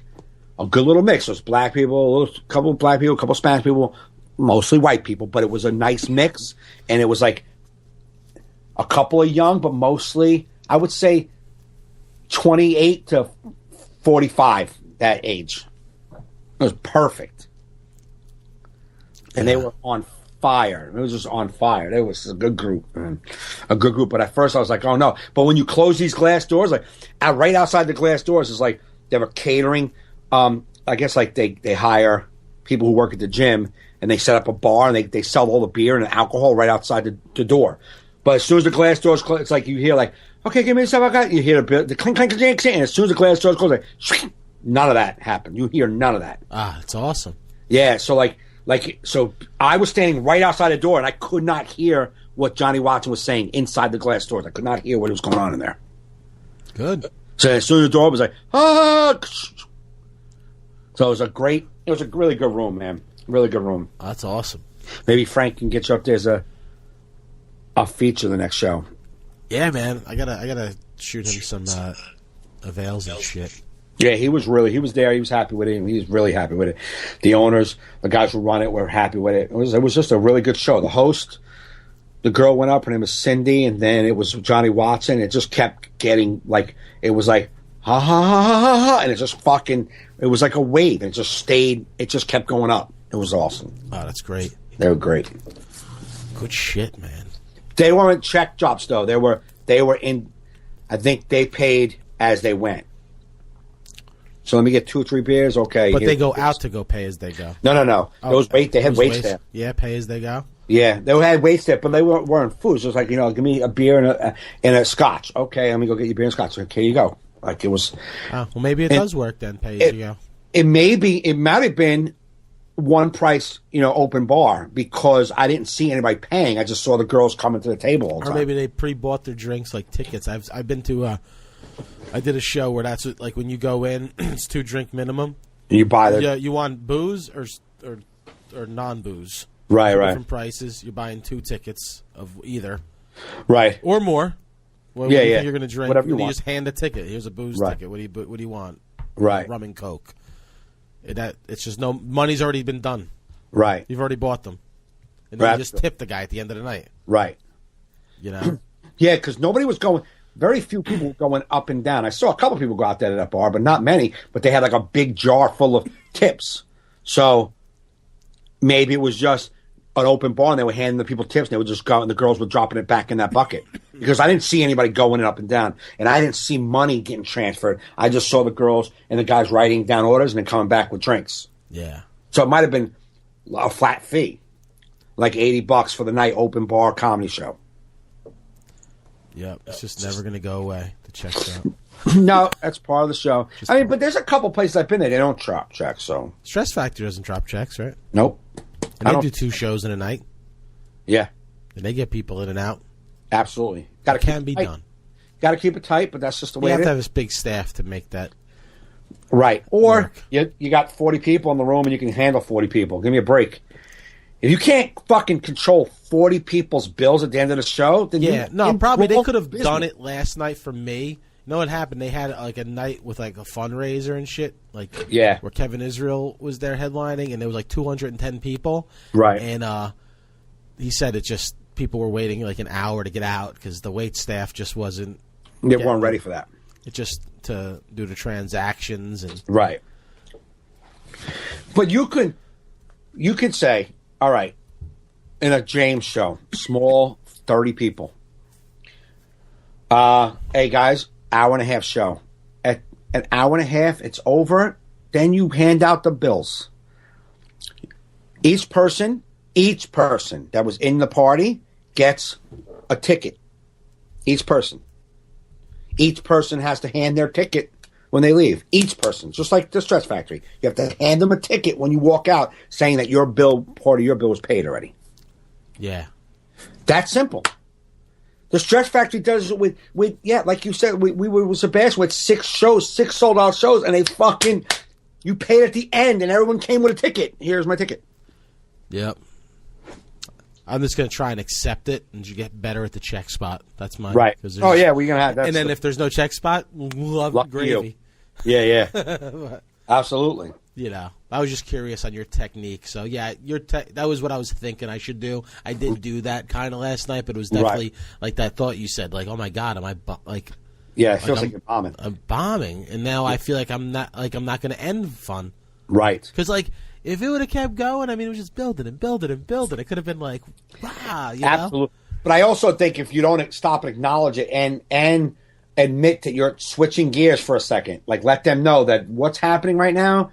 a good little mix. There's black people, a couple of black people, a couple of Spanish people, mostly white people, but it was a nice mix. And it was like a couple of young, but mostly, I would say 28 to 45, that age. It was perfect. And they were on fire. It was just on fire. It was a good group, man. A good group. But at first I was like, oh no. But when you close these glass doors, right outside the glass doors is like they were catering. I guess they hire people who work at the gym and they set up a bar and they sell all the beer and alcohol right outside the door. But as soon as the glass doors close, it's like you hear okay, give me stuff I got. You hear the clink, clink, clink, clink, and as soon as the glass doors close, none of that happened. You hear none of that. Ah, it's awesome. Yeah, so so I was standing right outside the door and I could not hear what Johnny Watson was saying inside the glass doors. I could not hear what was going on in there. Good. So as soon as the door was ah! So it was a really good room, man. Really good room. That's awesome. Maybe Frank can get you up there as a feature the next show. Yeah, man. I gotta shoot him some avails and shit. Yeah, he was there. He was happy with it. He was really happy with it. The owners, the guys who run it, were happy with it. It was just a really good show. The host, the girl went up. Her name was Cindy, and then it was Johnny Watson. It just kept getting it was ha ha ha ha ha ha, and it just fucking. It was like a wave, and it just stayed. It just kept going up. It was awesome. Oh, that's great. They were great. Good shit, man. They weren't check jobs though. They were in. I think they paid as they went. So let me get 2 or 3 beers. Okay, but they go out to go pay as they go. No. Oh, They had waits there. Yeah, pay as they go. Yeah, they had waits there, but they weren't food. So it was like, give me a beer and a scotch. Okay, let me go get you beer and scotch. Okay, here you go. It was. Oh, well, maybe it does work then. Pay as you go. It might have been one price, open bar because I didn't see anybody paying. I just saw the girls coming to the table all the time. Or maybe they pre-bought their drinks like tickets. I've been to. I did a show where that's like when you go in, it's 2 drink minimum. And you buy the. Yeah, you want booze or non-booze. Right. Different prices. You're buying 2 tickets of either. Right. Or more. What Yeah, do you yeah. think you're going to drink? Whatever you You want. just hand a ticket. Here's a booze Right. ticket. What do you want? Right. Rum and Coke. It's just no money's already been done. Right. You've already bought them, and then Right. you just tip the guy at the end of the night. Right. You know. Yeah, because nobody was going. Very few people were going up and down. I saw a couple people go out there to that bar, but not many. But they had like a big jar full of tips. So maybe it was just an open bar and they were handing the people tips and they would just go and the girls were dropping it back in that bucket. Because I didn't see anybody going up and down. And I didn't see money getting transferred. I just saw the girls and the guys writing down orders and then coming back with drinks. Yeah. So it might have been a flat fee. Like $80 for the night open bar comedy show. Yep. It's just never going to go away. The checks out. No, that's part of the show. But there's a couple places I've been there. They don't drop checks, so. Stress Factor doesn't drop checks, right? Nope. And they do 2 shows in a night. Yeah. And they get people in and out. Absolutely. It can be done. Got to keep it tight, but that's just the way You it have is. to have this big staff to make that. Right. Or work. you got 40 people in the room and you can handle 40 people. Give me a break. If you can't fucking control 40 people's bills at the end of the show, then Yeah, you no, probably they broke could have business. done it last night for me know what happened? They had like a night with like a fundraiser and shit, like Yeah. where Kevin Israel was there headlining, and there was like 210 people. Right. And he said it just people were waiting like an hour to get out because the wait staff just wasn't. They weren't ready for that. It just to do the transactions and Right. But you could say, all right, in a James show, small, 30 people. Hey guys, hour and a half show. At an hour and a half, it's over. Then you hand out the bills. Each person that was in the party gets a ticket. Each person has to hand their ticket when they leave. Each person, just like the Stress Factory. You have to hand them a ticket when you walk out saying that your bill, part of your bill was paid already. yeah. That's simple. The Stress Factory does it with like you said, we were with Sebastian with 6 sold out shows, and you paid at the end, and everyone came with a ticket. Here's my ticket. Yep. I'm just gonna try and accept it and you get better at the check spot. That's mine. Right. Oh yeah, we're gonna have that. And then if there's no check spot, love Lucky gravy. you. Yeah. Absolutely. You know, I was just curious on your technique. So yeah, that was what I was thinking I should do. I did do that kind of last night, but it was definitely like that thought you said, like, oh my god, am I Yeah, it feels like you're bombing. I'm bombing, and now I feel like I'm not going to end fun. Right. Because like if it would have kept going, I mean, it was just building and building and building. It could have been like, wow, you Absolutely. know. But I also think if you don't stop and acknowledge it and admit that you're switching gears for a second, like let them know that what's happening right now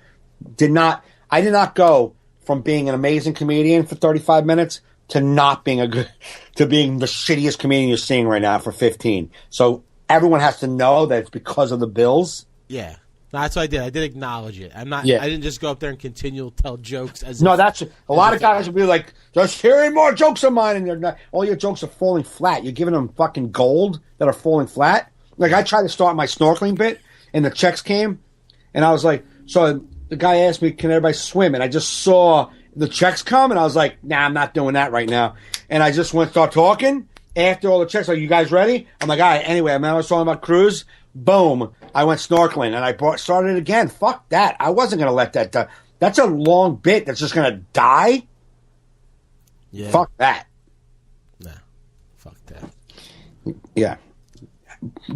I did not go from being an amazing comedian for 35 minutes to not being to being the shittiest comedian you're seeing right now for 15. So everyone has to know that it's because of the bills. Yeah. No, that's what I did. I did acknowledge it. I didn't just go up there and continue to tell jokes as No, if, that's a lot of guys will be like, just hearing more jokes of mine, and they're not. All your jokes are falling flat. You're giving them fucking gold that are falling flat. Like I tried to start my snorkeling bit, and the checks came, and I was like, so the guy asked me, "Can everybody swim?" And I just saw the checks come, and I was like, "Nah, I'm not doing that right now." And I just went start talking. After all the checks, are you guys ready? I'm like, all right. Anyway, I was talking about cruise. Boom. I went snorkeling, and I started it again. Fuck that. I wasn't going to let that die. That's a long bit that's just going to die. Yeah. Fuck that. Nah. Fuck that. Yeah.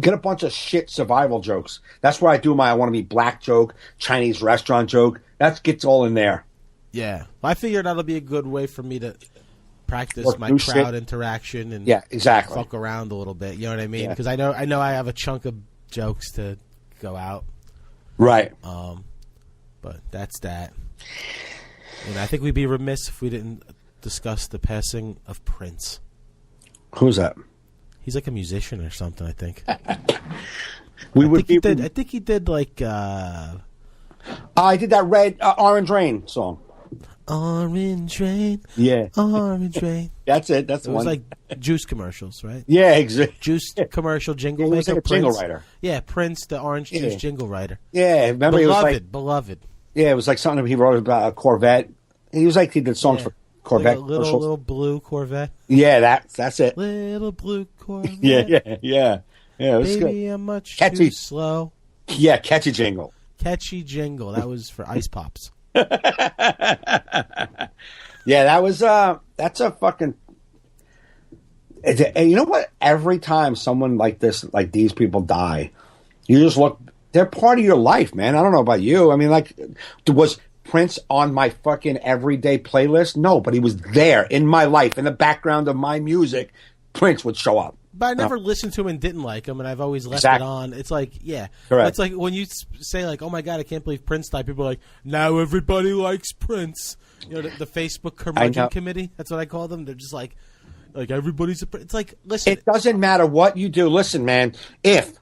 Get a bunch of shit survival jokes. That's where I do my I want to be black joke, Chinese restaurant joke. That gets all in there. Yeah. I figured that'll be a good way for me to practice Or my do crowd shit. interaction and Yeah, exactly. fuck around a little bit. You know what I mean? Yeah. Because I know I have a chunk of jokes to go out. Right. But that's that. And I think we'd be remiss if we didn't discuss the passing of Prince. Who's that? He's like a musician or something, I think. We I would think be. I think he did like I did that Red Orange Rain song. Orange Rain. Yeah. Orange Rain. That's it. That's It the was one. like juice commercials, right? Yeah, exactly. Juice commercial jingle He was maker. like a jingle Prince. writer. Yeah, Prince, the orange juice Yeah. jingle writer. Yeah, remember he was like, Beloved. yeah, it was like something he wrote about a Corvette. He was like he did songs Yeah. for Corvette Like a commercials. little blue Corvette. Yeah, that's it. Little blue Corvette. Yeah. It was Baby, good. I'm much Catchy. too slow. Yeah, catchy jingle. Catchy jingle. That was for Ice Pops. Yeah, that was that's a fucking. And you know what? Every time someone like this, like these people die, you just look. They're part of your life, man. I don't know about you. I mean, like, was Prince on my fucking everyday playlist? No, but he was there in my life, in the background of my music. Prince would show up. But I never listened to him and didn't like him, and I've always left Exactly. it on. It's like, yeah. Correct. It's like when you say, like, oh, my God, I can't believe Prince died. People are like, now everybody likes Prince. You know, the Facebook curmudgeon committee, that's what I call them. They're just like everybody's a Prince. It's like, listen. It doesn't matter what you do. Listen, man, if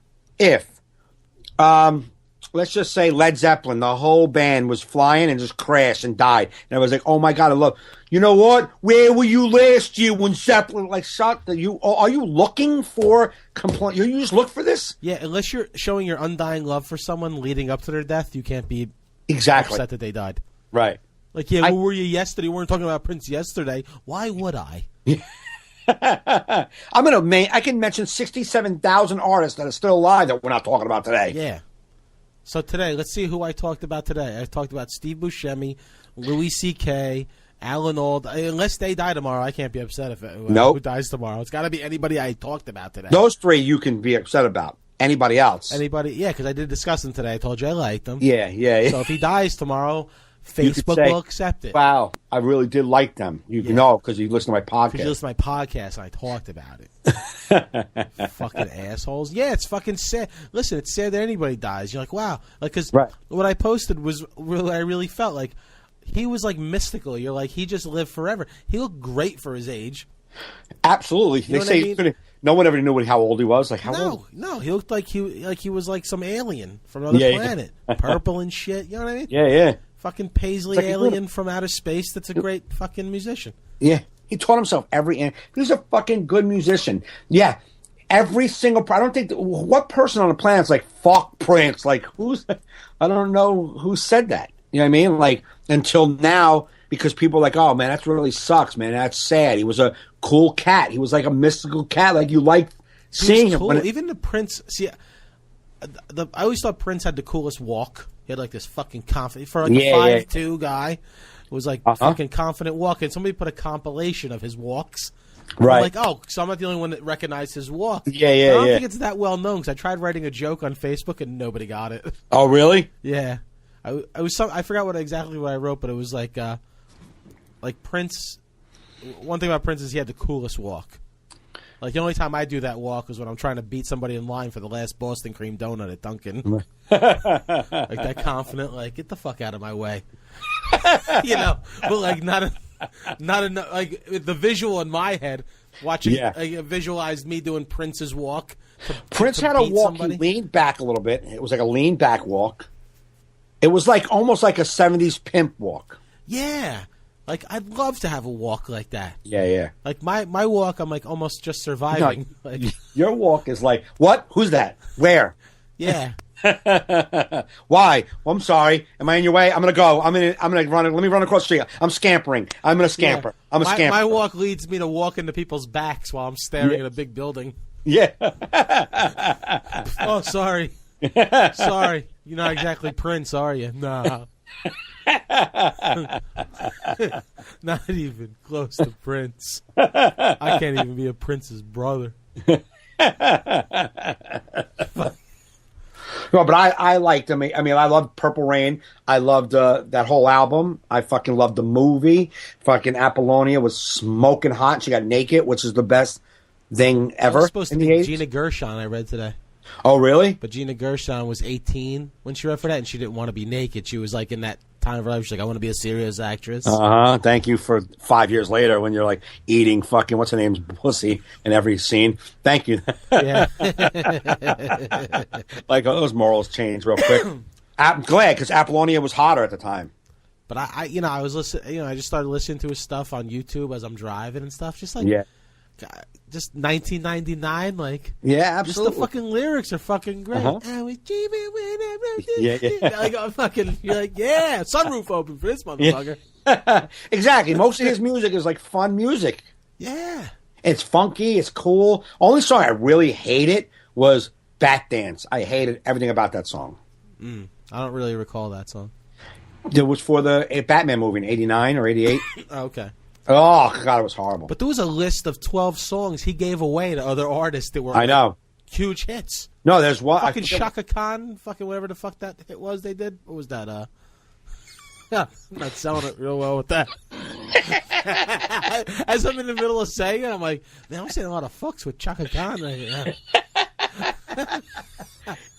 let's just say Led Zeppelin, the whole band was flying and just crashed and died. And I was like, oh my God, I love, you know what? Where were you last year when Zeppelin, like, shut the, are you looking for complaint? You just look for this? Yeah, unless you're showing your undying love for someone leading up to their death, you can't be Exactly. upset that they died. Right. Like, yeah, where were you yesterday? We weren't talking about Prince yesterday. Why would I? I can mention 67,000 artists that are still alive that we're not talking about today. Yeah. So today, let's see who I talked about today. I talked about Steve Buscemi, Louis C.K., Alan Alda. Unless they die tomorrow, I can't be upset if Nope. who dies tomorrow. It's got to be anybody I talked about today. Those three you can be upset about. Anybody else? Anybody? Yeah, because I did discuss them today. I told you I liked them. Yeah. So if he dies tomorrow, You could Facebook say, will accept it. Wow, I really did like them. You know because you listen to my Because you podcast. listen to my podcast and I talked about it. Fucking assholes. Yeah, it's fucking sad. Listen, it's sad that anybody dies. You're like, wow. Like, because Right. what I posted was really, I really felt like he was like mystical. You're like, he just lived forever. He looked great for his age. Absolutely. know They what I say mean? no one ever knew how old he was. Like how old? No, he looked like he was like some alien from another Yeah. planet, purple and shit. You know what I mean? Yeah. Fucking Paisley It's like a alien little- from outer space. That's a great fucking musician. Yeah. He taught himself he's a fucking good musician. Yeah. Every single I don't think what person on the planet's like fuck Prince. Like I don't know who said that. You know what I mean? Like until now, because people are like, oh man, that really sucks, man. That's sad. He was a cool cat. He was like a mystical cat. Like you liked He seeing was him. cool. When Even the Prince. See, I always thought Prince had the coolest walk. He had like this fucking confident for like Yeah, a yeah. 5'2" guy. It was like Uh-huh. fucking confident walk. And somebody put a compilation of his walks. Right. I'm like, oh, so I'm not the only one that recognized his walk. Yeah, I don't yeah. think it's that well known because I tried writing a joke on Facebook and nobody got it. Oh really? Yeah, I forgot exactly what I wrote, but it was like Prince. One thing about Prince is he had the coolest walk. Like the only time I do that walk is when I'm trying to beat somebody in line for the last Boston cream donut at Dunkin'. Like that confident, like get the fuck out of my way, you know. But like not enough. Like the visual in my head, watching, visualized me doing Prince's walk. Prince to had a beat walk. somebody. He leaned back a little bit. It was like a lean back walk. It was like almost like a 70s pimp walk. Yeah, like I'd love to have a walk like that. Yeah. Like my walk, I'm like almost just surviving. Like, Your walk is like, what? Who's that? Where? yeah, Why? Well, I'm sorry. Am I in your way? I'm gonna go. I'm gonna run. Let me run across the street. I'm scampering. I'm gonna scamper. yeah. I'm a scamper. My walk leads me to walk into people's backs while I'm staring at a big building. Yeah. Oh, sorry. Sorry. You're not exactly Prince, are you? No. Not even close to Prince. I can't even be a Prince's brother. No, but I liked him. I mean, I loved Purple Rain. I loved that whole album. I fucking loved the movie. Fucking Apollonia was smoking hot. She got naked, which is the best thing It ever was supposed to in the be 80s. Gina Gershon, I read today. Oh, really? But Gina Gershon was 18 when she read for that, and she didn't want to be naked. She was like in that time of her life. She's like, I want to be a serious actress. Thank you for 5 years later when you're like eating fucking what's her name's pussy in every scene. Thank you. Yeah. Like those morals changed real quick. I'm glad because Apollonia was hotter at the time. But I was listening. I just started listening to his stuff on YouTube as I'm driving and stuff. Just like, Yeah. God, just 1999. Like, Yeah, just the absolutely. fucking lyrics are fucking great. Uh-huh. I was dreaming when I wrote Yeah, this. yeah. Like, I'm fucking. You're like, yeah, sunroof open for this motherfucker. Exactly. Most of his music is like fun music. Yeah. It's funky. It's cool. Only song I really hated was Bat Dance. I hated everything about that song. I don't really recall that song. It was for the Batman movie in '89 or '88. Oh, okay. Oh God, it was horrible. But there was a list of 12 songs he gave away to other artists that were I know. huge hits. No, there's one. Fucking Shaka Khan, fucking whatever the fuck that hit was they did. What was that? Yeah, I'm not selling it real well with that. As I'm in the middle of saying it, I'm like, man, I'm saying a lot of fucks with Chaka Khan right now.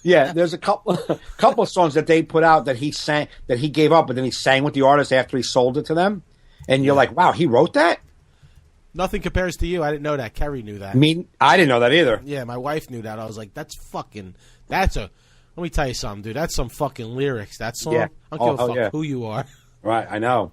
Yeah, there's a couple of songs that they put out that he sang that he gave up, but then he sang with the artist after he sold it to them, and you're like, wow, he wrote that. Nothing compares to you. I didn't know that. Kerry knew that. I mean, I didn't know that either. Yeah, my wife knew that. I was like, that's a. Let me tell you something, dude. That's some fucking lyrics. That song. Yeah. I don't give Oh, a fuck yeah. who you are. Right, I know.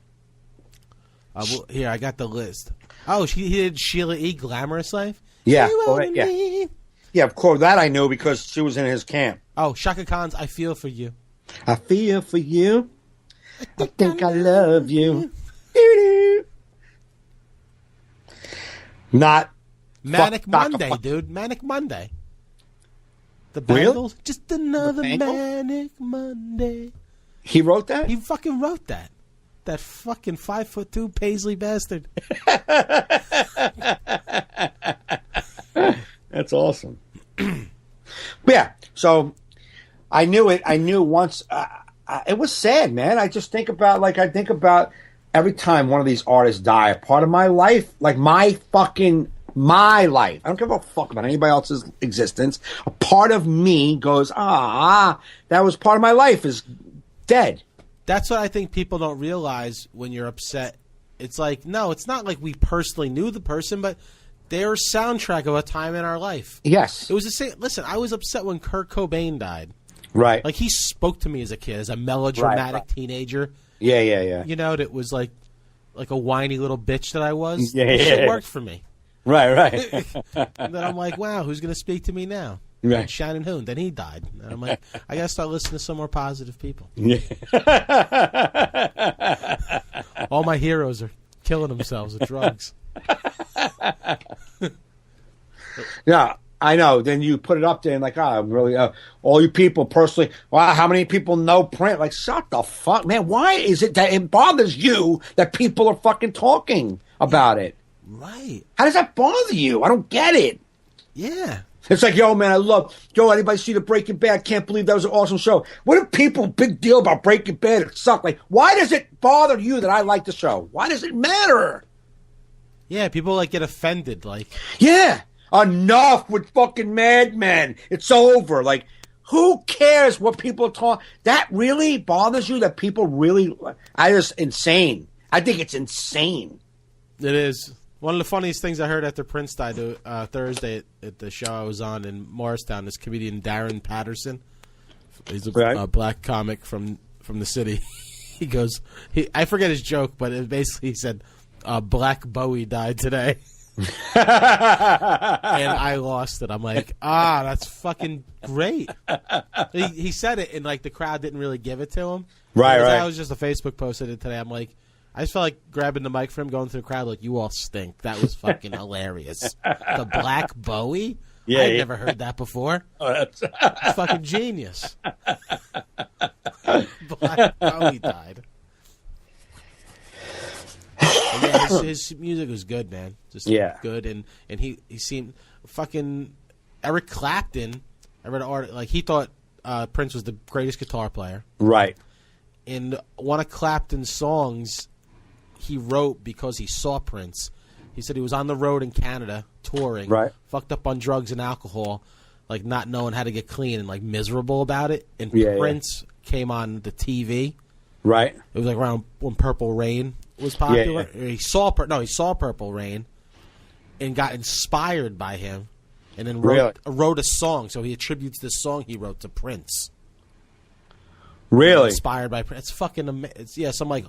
Here, I got the list. Oh, he did Sheila E. Glamorous Life? Yeah. You Oh, wanna yeah. be- Yeah, of course, that I knew because she was in his camp. Oh, Shaka Khan's I Feel For You. I feel for you. I think I love you. Doo-doo. Not Manic Fuck, Monday, fuck. dude. Manic Monday. The Really? Bangles. Just another Bangles? Manic Monday. He wrote that? He fucking wrote that. That fucking 5'2" Paisley bastard. That's awesome. Yeah, so I knew it. I knew once. It was sad, man. I just think about, every time one of these artists die, a part of my life, like my life. I don't give a fuck about anybody else's existence. A part of me goes, that was part of my life is dead. That's what I think people don't realize when you're upset. It's like, no, it's not like we personally knew the person, but they're a soundtrack of a time in our life. Yes. It was the same. Listen, I was upset when Kurt Cobain died. Right. Like, he spoke to me as a kid, as a melodramatic teenager. Yeah. You know, that was like a whiny little bitch that I was. Yeah, That yeah. shit worked for me. Right. And then I'm like, wow, who's going to speak to me now? Right. And Shannon Hoon. Then he died. And I'm like, I got to start listening to some more positive people. Yeah. All my heroes are killing themselves with drugs. Yeah, I know. Then you put it up there and like, I'm really, all you people personally, wow, how many people know Prince? Like, shut the fuck, man. Why is it that it bothers you that people are fucking talking about it? Right. How does that bother you? I don't get it. Yeah. It's like, yo, man, anybody see the Breaking Bad? Can't believe that was an awesome show. What are people big deal about Breaking Bad? It sucked. Like, why does it bother you that I like the show? Why does it matter? Yeah, people like get offended. Like, Yeah. Enough with fucking Mad Men. It's over. Like, who cares what people talk? That really bothers you that people really, insane. I think it's insane. it is. One of the funniest things I heard after Prince died Thursday at the show I was on in Morristown is comedian Darren Patterson. He's a black comic from the city. He goes, I forget his joke, but it basically he said, Black Bowie died today. And I lost it. I'm like, that's fucking great. He said it, and like the crowd didn't really give it to him. Right. That was just a Facebook post I did today. I'm like, I just felt like grabbing the mic from him, going through the crowd, like, you all stink. That was fucking hilarious. The Black Bowie? Yeah, I'd never heard that before. It's fucking genius. Black Bowie died. And yeah, his music was good, man. Just good, and he seemed fucking Eric Clapton. I read an article, like he thought Prince was the greatest guitar player. Right. And one of Clapton's songs he wrote because he saw Prince. He said he was on the road in Canada touring, Right. fucked up on drugs and alcohol, like not knowing how to get clean and like miserable about it. And Prince came on the TV. Right. It was like around when Purple Rain was popular. Yeah. He saw Purple Rain and got inspired by him, and then wrote a song. So he attributes this song he wrote to Prince. Really? Inspired by Prince. It's fucking amazing. Some like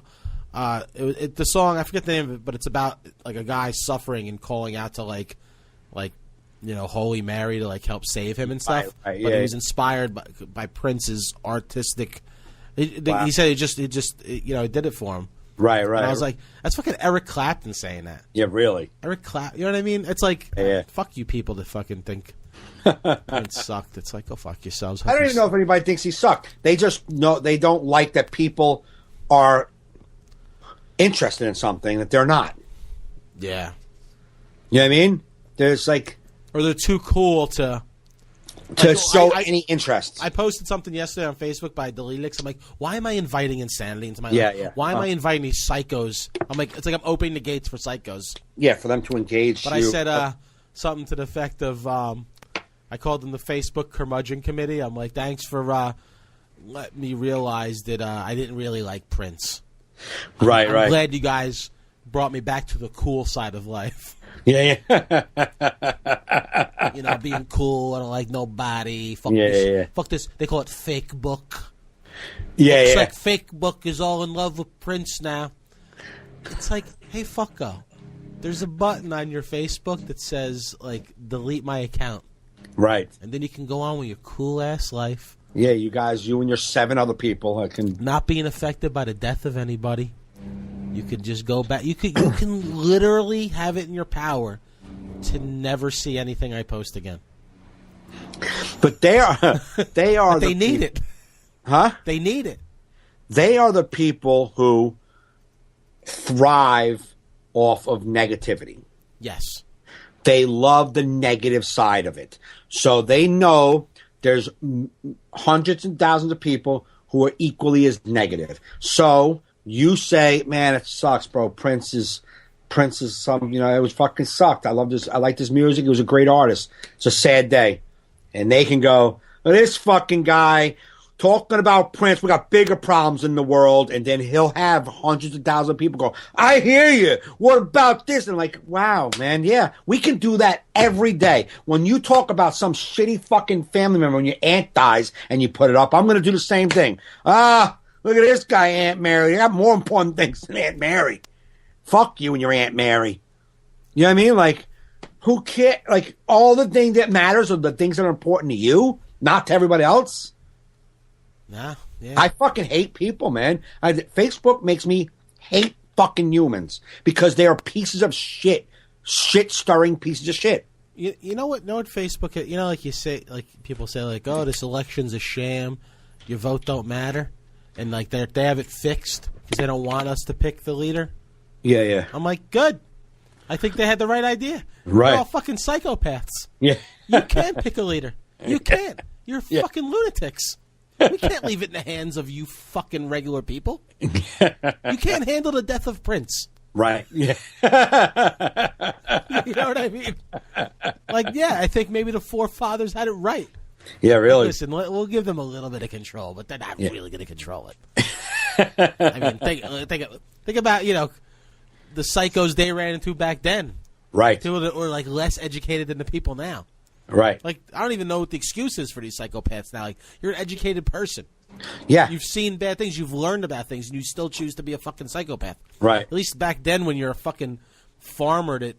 the song, I forget the name of it, but it's about like a guy suffering and calling out to like Holy Mary to like help save him and stuff. Right, but he was inspired by Prince's artistic. He said he just did it for him. Right. And I was like, that's fucking Eric Clapton saying that. Yeah, really. Eric Clapton, you know what I mean? It's like, fuck you people that fucking think Prince sucked. It's like, go fuck yourselves. I don't even know if anybody thinks he sucked. They just know they don't like that people are interested in something that they're not. Yeah. You know what I mean? There's like... Or they're too cool to show any interest. I posted something yesterday on Facebook, but I deleted it. I'm like, why am I inviting insanity into my life? Yeah. Why am I inviting these psychos? I'm like, it's like I'm opening the gates for psychos. Yeah, for them to engage. But I said something to the effect of, I called them the Facebook Curmudgeon Committee. I'm like, thanks for letting me realize that I didn't really like Prince. Right. I'm glad you guys brought me back to the cool side of life. Yeah. Being cool. I don't like nobody. Fuck this. They call it fake book. It's like fake book is all in love with Prince now. It's like, hey, fucko. There's a button on your Facebook that says, like, delete my account. Right. And then you can go on with your cool-ass life. Yeah, you and your 7 other people can... Not being affected by the death of anybody. You could just go back. You can literally have it in your power to never see anything I post again. But they are They need it. Huh? They need it. They are the people who thrive off of negativity. Yes. They love the negative side of it. So they know there's hundreds and thousands of people who are equally as negative. So you say, man, it sucks, bro. Prince is some, it was fucking sucked. I love this. I like this music. He was a great artist. It's a sad day. And they can go, well, this fucking guy talking about Prince, we got bigger problems in the world. And then he'll have hundreds of thousands of people go, I hear you. What about this? And like, wow, man. Yeah, we can do that every day. When you talk about some shitty fucking family member, when your aunt dies and you put it up, I'm going to do the same thing. Look at this guy, Aunt Mary. I got more important things than Aunt Mary. Fuck you and your Aunt Mary. You know what I mean? Like, who cares? Like, all the things that matters are the things that are important to you, not to everybody else. Nah, yeah. I fucking hate people, man. Facebook makes me hate fucking humans because they are pieces of shit. Shit-stirring pieces of shit. You know what? Facebook, like you say, like people say, like, oh, this election's a sham. Your vote don't matter. And, like, they have it fixed because they don't want us to pick the leader. Yeah, yeah. I'm like, good. I think they had the right idea. Right. They're all fucking psychopaths. Yeah. You can't pick a leader. You can't. You're fucking lunatics. We can't leave it in the hands of you fucking regular people. You can't handle the death of Prince. Right. Yeah. You know what I mean? Like, yeah, I think maybe the forefathers had it right. Yeah, really. Listen, we'll give them a little bit of control, but they're not really going to control it. I mean, think about, the psychos they ran into back then. Right. People that were, like, less educated than the people now. Right. Like, I don't even know what the excuse is for these psychopaths now. Like, you're an educated person. Yeah. You've seen bad things. You've learned about things, and you still choose to be a fucking psychopath. Right. At least back then when you're a fucking farmer that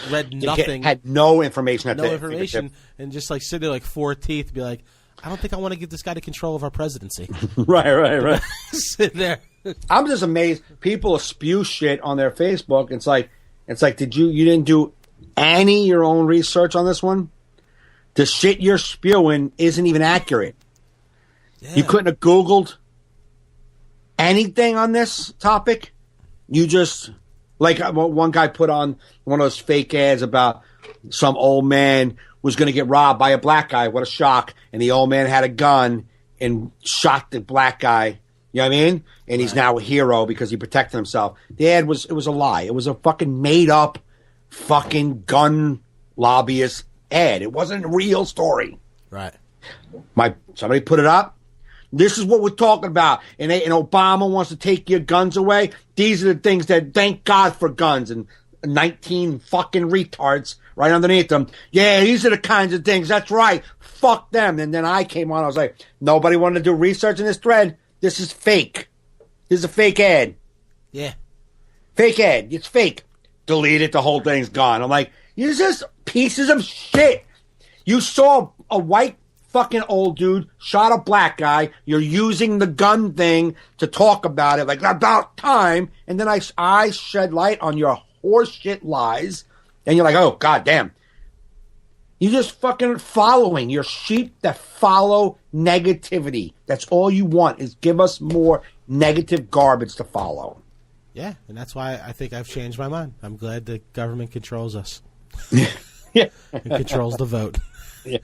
read nothing. Had no information at no the information, and just, like, sit there like four teeth be like, I don't think I want to give this guy the control of our presidency. Right. Sit there. I'm just amazed. People spew shit on their Facebook. It's like, you didn't do any of your own research on this one? The shit you're spewing isn't even accurate. Yeah. You couldn't have Googled anything on this topic. You just, like one guy put on one of those fake ads about some old man was going to get robbed by a black guy. What a shock. And the old man had a gun and shot the black guy. You know what I mean? And he's now a hero because he protected himself. The ad was a lie. It was a fucking made up fucking gun lobbyist ad. It wasn't a real story. Right. Somebody put it up. This is what we're talking about. And Obama wants to take your guns away. These are the things that, thank God for guns. And 19 fucking retards right underneath them. Yeah, these are the kinds of things. That's right. Fuck them. And then I came on. I was like, nobody wanted to do research in this thread. This is fake. This is a fake ad. Yeah. Fake ad. It's fake. Delete it. The whole thing's gone. I'm like, you're just pieces of shit. You saw a white fucking old dude shot a black guy. You're using the gun thing to talk about it, like about time. And then I shed light on your horseshit lies. And you're like, oh, goddamn. You're just fucking following. You're sheep that follow negativity. That's all you want is give us more negative garbage to follow. Yeah, and that's why I think I've changed my mind. I'm glad the government controls us. Yeah. It controls the vote. Yeah.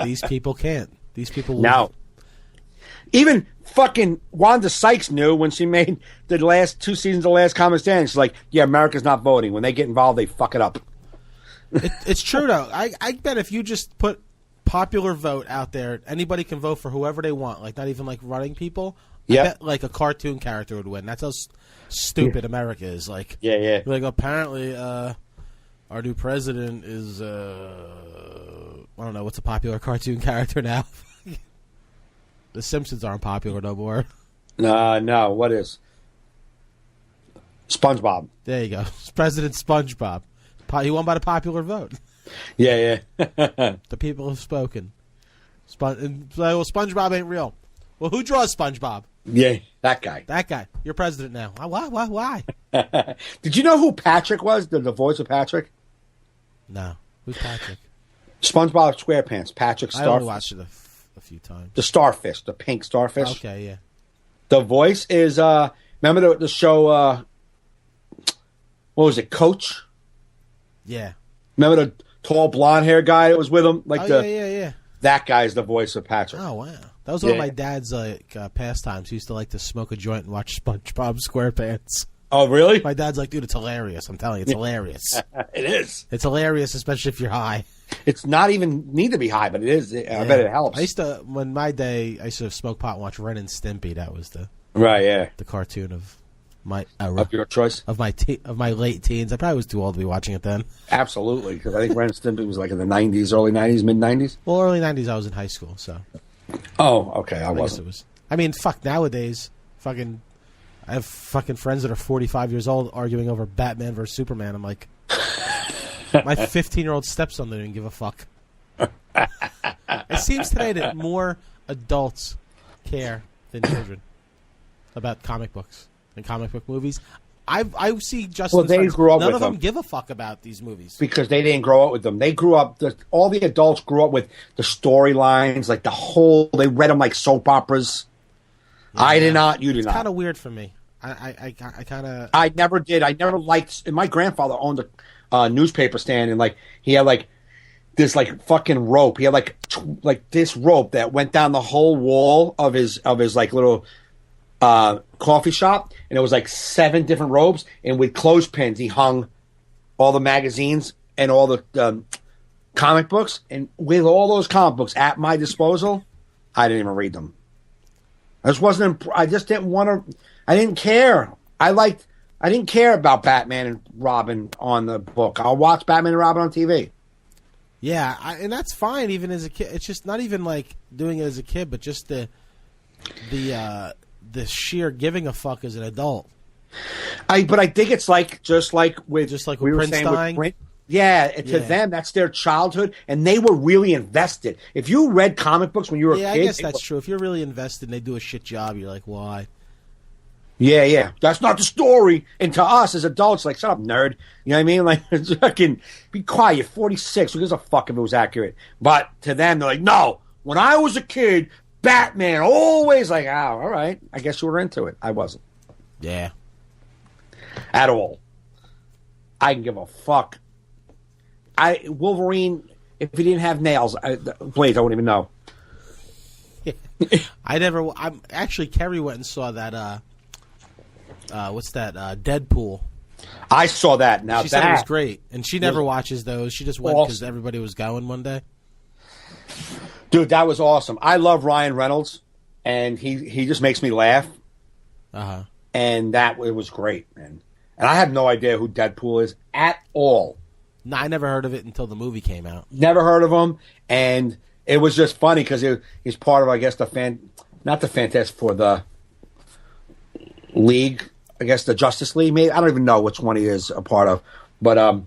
These people can't. These people no. Even fucking Wanda Sykes knew when she made the last 2 seasons of Last Common Stand. She's like, yeah, America's not voting. When they get involved, they fuck it up. It's true, though. I bet if you just put popular vote out there, anybody can vote for whoever they want. Like, not even, like, running people. Yeah. I bet, like, a cartoon character would win. That's how stupid America is. Like, yeah. Like, apparently, our new president is, I don't know, what's a popular cartoon character now? The Simpsons aren't popular no more. No. What is? SpongeBob. There you go. President SpongeBob. He won by the popular vote. Yeah. The people have spoken. Well, SpongeBob ain't real. Well, who draws SpongeBob? Yeah, that guy. That guy. You're president now. Why? Did you know who Patrick was? The voice of Patrick? No. Who's Patrick? SpongeBob SquarePants. Patrick I only Starfish. watched it a few times. The starfish, the pink starfish. Okay, yeah. The voice is remember the show what was it, Coach? Yeah. Remember the tall blonde hair guy that was with him? Like yeah. that guy's the voice of Patrick. Oh, wow. That was one of my dad's pastimes. He used to like to smoke a joint and watch SpongeBob SquarePants. Oh, really? My dad's like, dude, it's hilarious. I'm telling you, it's hilarious. It is. It's hilarious, especially if you're high. It's not even need to be high, but it is. I bet it helps. I used to, when my day, I used to smoke pot and watch Ren and Stimpy. That was the cartoon of my era. Of your choice? Of my late teens. I probably was too old to be watching it then. Absolutely, because I think Ren and Stimpy was like in the 90s, early 90s, mid 90s. Well, early 90s, I was in high school, so. Oh, okay, I guess wasn't. it was. I mean, fuck, nowadays, I have fucking friends that are 45 years old arguing over Batman versus Superman. I'm like, my 15-year-old stepson didn't give a fuck. It seems today that more adults care than children about comic books and comic book movies. I see Justin's they friends, grew up none with of them them. give a fuck about these movies. Because they didn't grow up with them. They grew up, all the adults grew up with the storylines, like they read them like soap operas. Yeah. I did not, you did not. It's kind of weird for me. I kind of... I never did. I never liked... And my grandfather owned a newspaper stand, and like he had like this like fucking rope. He had like this rope that went down the whole wall of his like little coffee shop, and it was like 7 different ropes, and with clothespins he hung all the magazines and all the comic books. And with all those comic books at my disposal, I didn't even read them. I just didn't want to. I didn't care. I didn't care about Batman and Robin on the book. I'll watch Batman and Robin on TV. Yeah, and that's fine even as a kid. It's just not even like doing it as a kid, but just the sheer giving a fuck as an adult. But I think it's like just like with Prince dying. To them that's their childhood, and they were really invested. If you read comic books when you were a kid, I guess that's true. If you're really invested and they do a shit job, you're like, why? Yeah. That's not the story. And to us as adults, like, shut up, nerd. You know what I mean? Like, fucking be quiet. You're 46. Who gives a fuck if it was accurate? But to them, they're like, no. When I was a kid, Batman always like, oh, all right. I guess you were into it. I wasn't. Yeah. At all. I can give a fuck. Wolverine, if he didn't have nails, blades, I wouldn't even know. Actually, Kerry went and saw that, what's that, Deadpool. I saw that. Now she said it was great, and she never watches those. She just went because everybody was going one day. Dude, that was awesome. I love Ryan Reynolds, and he just makes me laugh. Uh-huh. And it was great, man. And I have no idea who Deadpool is at all. No, I never heard of it until the movie came out. Never heard of him, and it was just funny because he's part of, I guess, not the Fantastic Four, the League, I guess the Justice League, maybe. I don't even know which one he is a part of, but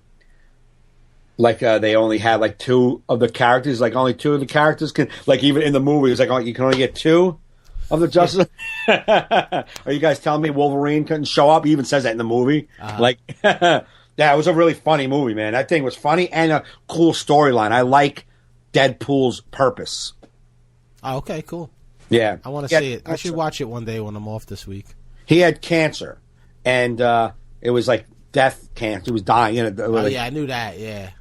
they only had like 2 of the characters, like only 2 of the characters can, like even in the movie, it's like you can only get 2 of the Justice. Are you guys telling me Wolverine couldn't show up? He even says that in the movie, like. Yeah, it was a really funny movie, man. That thing was funny and a cool storyline. I like Deadpool's purpose. Oh, okay, cool. Yeah. I want to see it. I should watch it one day when I'm off this week. He had cancer, and it was like death cancer. He was dying. Yeah, I knew that, yeah.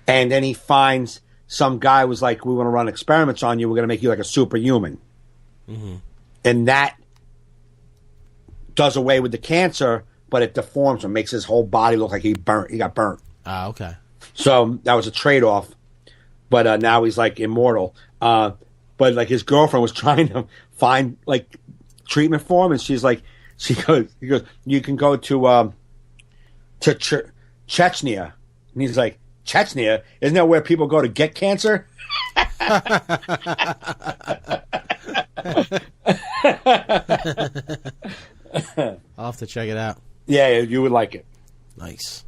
And then he finds some guy was like, we want to run experiments on you. We're going to make you like a superhuman. Mm-hmm. And that does away with the cancer, but it deforms him, makes his whole body look like he got burnt. Ah, okay. So that was a trade-off. But now he's like immortal. But like his girlfriend was trying to find like treatment for him, and he goes, you can go to Chechnya, and he's like, Chechnya? Isn't that where people go to get cancer? I'll have to check it out. Yeah, you would like it. Nice.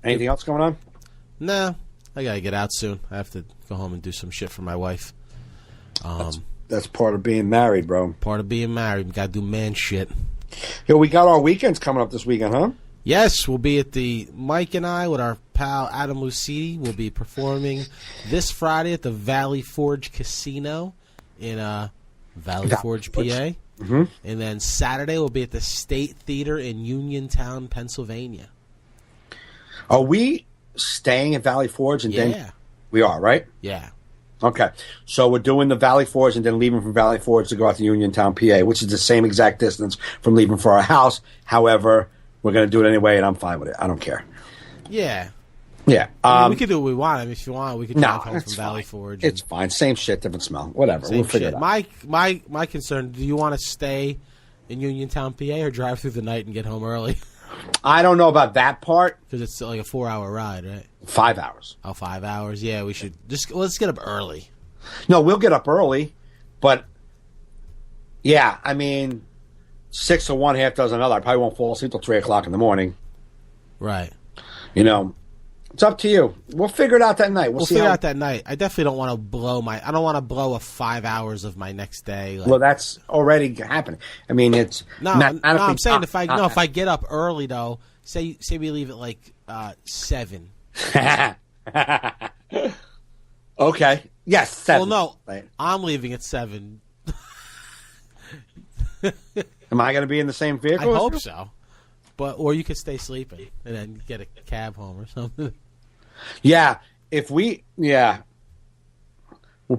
Anything else going on? No, I gotta get out soon. I have to go home and do some shit for my wife. That's part of being married, bro. Part of being married. We gotta do man shit. Yo, we got our weekends coming up this weekend, huh? Yes, we'll be at the Mike and I with our pal Adam Lucidi will be performing this Friday at the Valley Forge Casino in Valley Forge, PA. Mm-hmm. And then Saturday we'll be at the State Theater in Uniontown, Pennsylvania. Are we staying at Valley Forge and Yeah. then we are, right? Yeah. Okay. So we're doing the Valley Forge and then leaving from Valley Forge to go out to Uniontown, PA, which is the same exact distance from leaving for our house. However, we're going to do it anyway, and I'm fine with it. I don't care. Yeah. Yeah. I mean, we could do what we want. I mean, if you want, we could drive home it's from Valley fine. Forge. It's fine. Same shit, different smell. Whatever. Same We'll figure shit. it out. My concern, do you want to stay in Uniontown, PA, or drive through the night and get home early? I don't know about that part. Because it's like a 4-hour ride, right? 5 hours. Oh, 5 hours. Yeah, we should let's get up early. No, we'll get up early, but yeah, I mean, 6 of one, half dozen another. I probably won't fall asleep till 3 o'clock in the morning. Right. You know, it's up to you. We'll figure it out that night. We'll figure it out that night. I definitely don't want to I don't want to blow a 5 hours of my next day. Like, Well, that's already happening. I mean, it's no, I'm saying if I get up early though, say we leave at like 7. Okay. Yes, 7. Well, no, Right. I'm leaving at 7. Am I going to be in the same I vehicle? hope so. Or you could stay sleeping and then get a cab home or something. Yeah. We're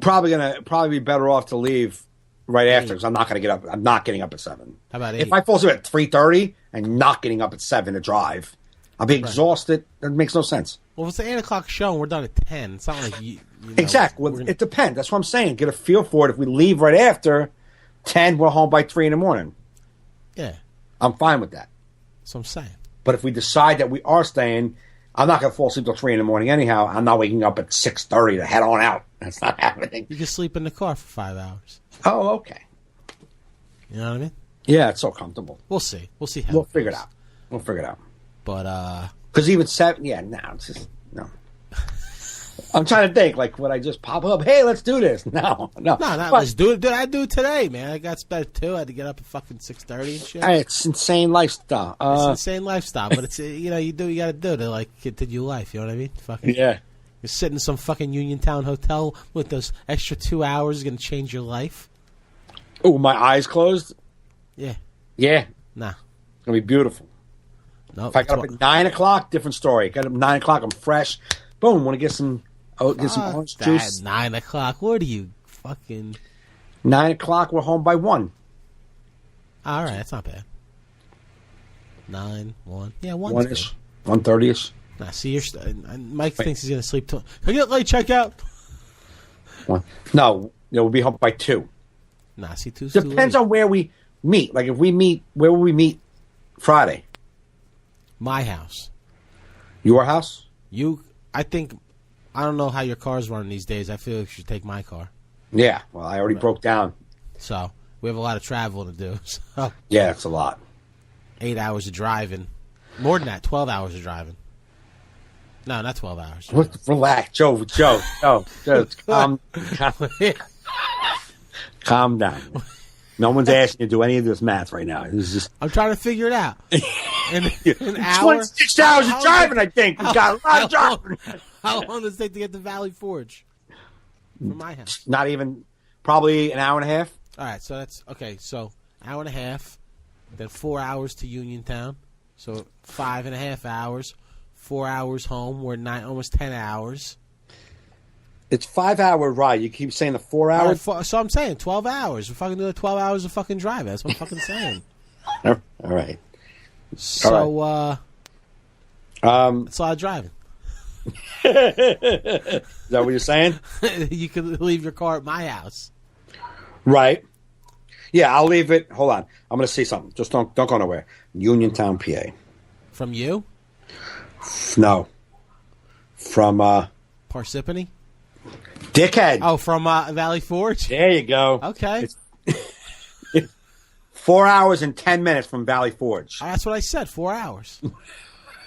probably be better off to leave right after because I'm not going to get up. I'm not getting up at 7. How about 8? If I fall asleep at 3:30 and not getting up at 7 to drive, I'll be exhausted. That makes no sense. Well, if it's an 8 o'clock show and we're done at 10, it's not like you know, Exactly. Well, it depends. That's what I'm saying. Get a feel for it. If we leave right after 10, we're home by 3 in the morning. Yeah, I'm fine with that. that's what I'm saying. But if we decide that we are staying, I'm not going to fall asleep till 3 in the morning anyhow. I'm not waking up at 6:30 to head on out. That's not happening. You can sleep in the car for 5 hours. Oh, okay. You know what I mean? Yeah, it's so comfortable. We'll see. We'll see how We'll it figure it goes. out. We'll figure it out. But Because even 7, it's just, no. I'm trying to think, like, would I just pop up, hey, let's do this? No. no, not let's do it. Dude, I do it today, man. I got sped too. I had to get up at fucking 6:30 and shit. It's insane lifestyle. It's insane lifestyle, but it's you do what you got to do to like continue life. You know what I mean? Fucking Yeah. You're sitting in some fucking Uniontown hotel with those extra 2 hours going to change your life. Oh, my eyes closed? Yeah, Yeah. nah, It's going to be beautiful. no. If I got up at 9 o'clock, different story. Got up at 9 o'clock, I'm fresh. Boom, want to get some orange juice. 9 o'clock. What are you fucking? 9 o'clock, we're home by 1. All right, that's not bad. 9, 1. Yeah, 1. 1-ish, 1:30ish. Nah, see, Mike thinks he's going to sleep till. Can I get late checkout? 1. No, we'll be home by 2. Nah, see, too. Depends on where we meet. Like, if we meet, where will we meet Friday? My house. Your house? I think. I don't know how your car's running these days. I feel like you should take my car. Yeah. Well, I already broke down. So we have a lot of travel to do. So Yeah, it's a lot. 8 hours of driving. More than that, 12 hours of driving. No, not 12 hours. Relax, Joe. Calm down. No one's asking you to do any of this math right now. This is just I'm trying to figure it out. In an hour? 26 hours of driving, I think. We've got a lot of driving. How long does it take to get to Valley Forge? From my house. Not even, probably an hour and a half. All right, so that's okay. So hour and a half, then 4 hours to Uniontown, so 5.5 hours. 4 hours home. We're almost 10 hours. It's 5-hour ride. You keep saying the 4 hours. So I'm saying 12 hours. We're fucking doing 12 hours of fucking driving. That's what I'm fucking saying. All right. So it's a lot of driving. Is that what you're saying? You could leave your car at my house. Right. Yeah, I'll leave it. Hold on. I'm going to say something. Just don't go nowhere. Uniontown, PA. From you? No. From Parsippany? Dickhead. Oh, from Valley Forge? There you go. Okay. 4 hours and 10 minutes from Valley Forge. That's what I said, 4 hours.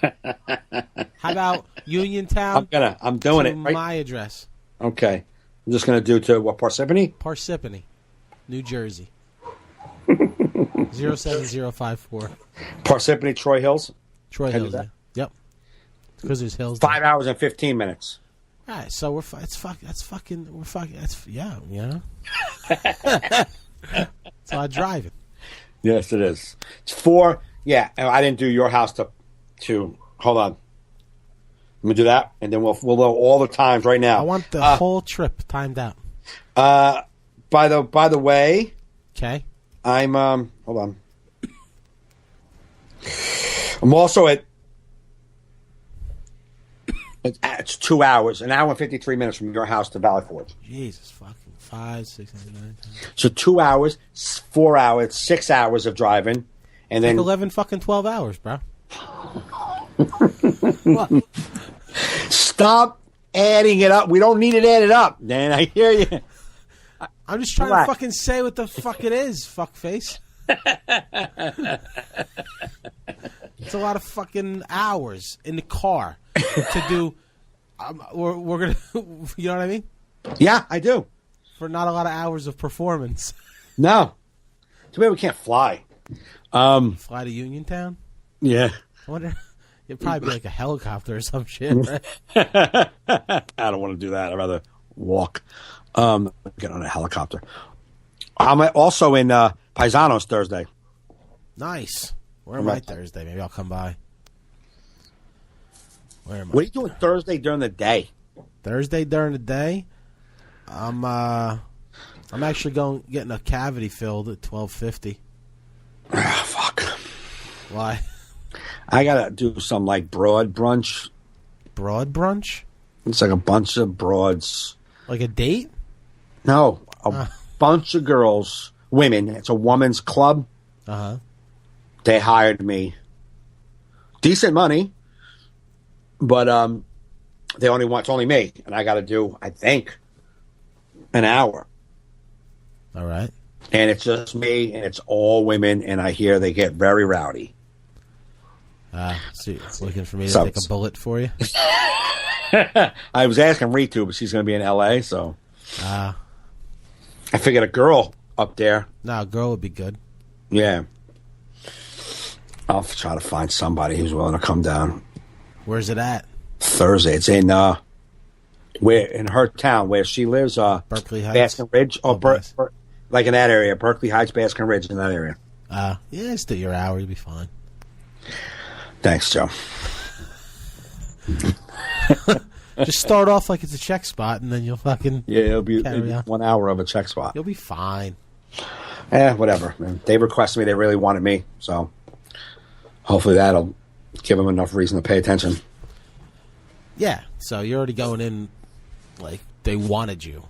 How about Uniontown? I'm doing to it. Right? my address. Okay. I'm just going to do to what, Parsippany? Parsippany, New Jersey. 07054. Parsippany, Troy Hills? Troy Can I do Hills. that? Yep. Because there's hills. 5 hours and 15 minutes. All right, so we're yeah, you know. It's a lot of driving. Yes, it is. It's 4. Yeah, and I didn't do your house to. Hold on. Let me do that, and then we'll know all the times right now. I want the whole trip timed out. By the way, Okay. I'm hold on. I'm also at. It's 2 hours, an hour and 53 minutes from your house to Valley Forge. Jesus fucking 5, 6, 7, 8, 9, 10. So 2 hours, 4 hours, 6 hours of driving, and then Like 11 fucking 12 hours, bro. stop adding it up. We don't need it added up. Dan, I hear you. I'm just trying Relax. to fucking say what the fuck it is, fuckface. It's a lot of fucking hours in the car to do. We're gonna, you know what I mean? Yeah, I do. For not a lot of hours of performance. No, too bad we can't fly. Fly to Uniontown. Yeah. I wonder. It'd probably be like a helicopter or some shit. Right? I don't want to do that. I'd rather walk. Get on a helicopter. I'm also in Paisanos Thursday. Nice. Where am I Thursday? Maybe I'll come by. Where am I? What are you doing Thursday during the day? Thursday during the day, I'm actually getting a cavity filled at 12:50. Ah, fuck. Why? I gotta do some like broad brunch. Broad brunch? It's like a bunch of broads. Like a date? No, a bunch of girls, women. It's a woman's club. Uh-huh. They hired me. Decent money, but they only want, it's only me, and I got to do, I think, an hour. All right. And it's just me, and it's all women, and I hear they get very rowdy. So you're looking for me to So- take a bullet for you? I was asking Ritu, but she's going to be in L.A., so Ah. I figured a girl up there. No, a girl would be good. Yeah. I'll try to find somebody who's willing to come down Where's it at? Thursday. It's in where in her town where she lives, Berkeley Heights? Baskin Ridge, Oh, nice. like in that area, Berkeley Heights, Baskin Ridge, in that area. Yeah, just do your hour. You'll be fine. Thanks, Joe. Just start off like it's a check spot, and then you'll fucking Yeah, it'll be Carry on. 1 hour of a check spot. you'll be fine. Whatever, man. They requested me. They really wanted me, so hopefully that'll give them enough reason to pay attention. Yeah. So you're already going in like they wanted you.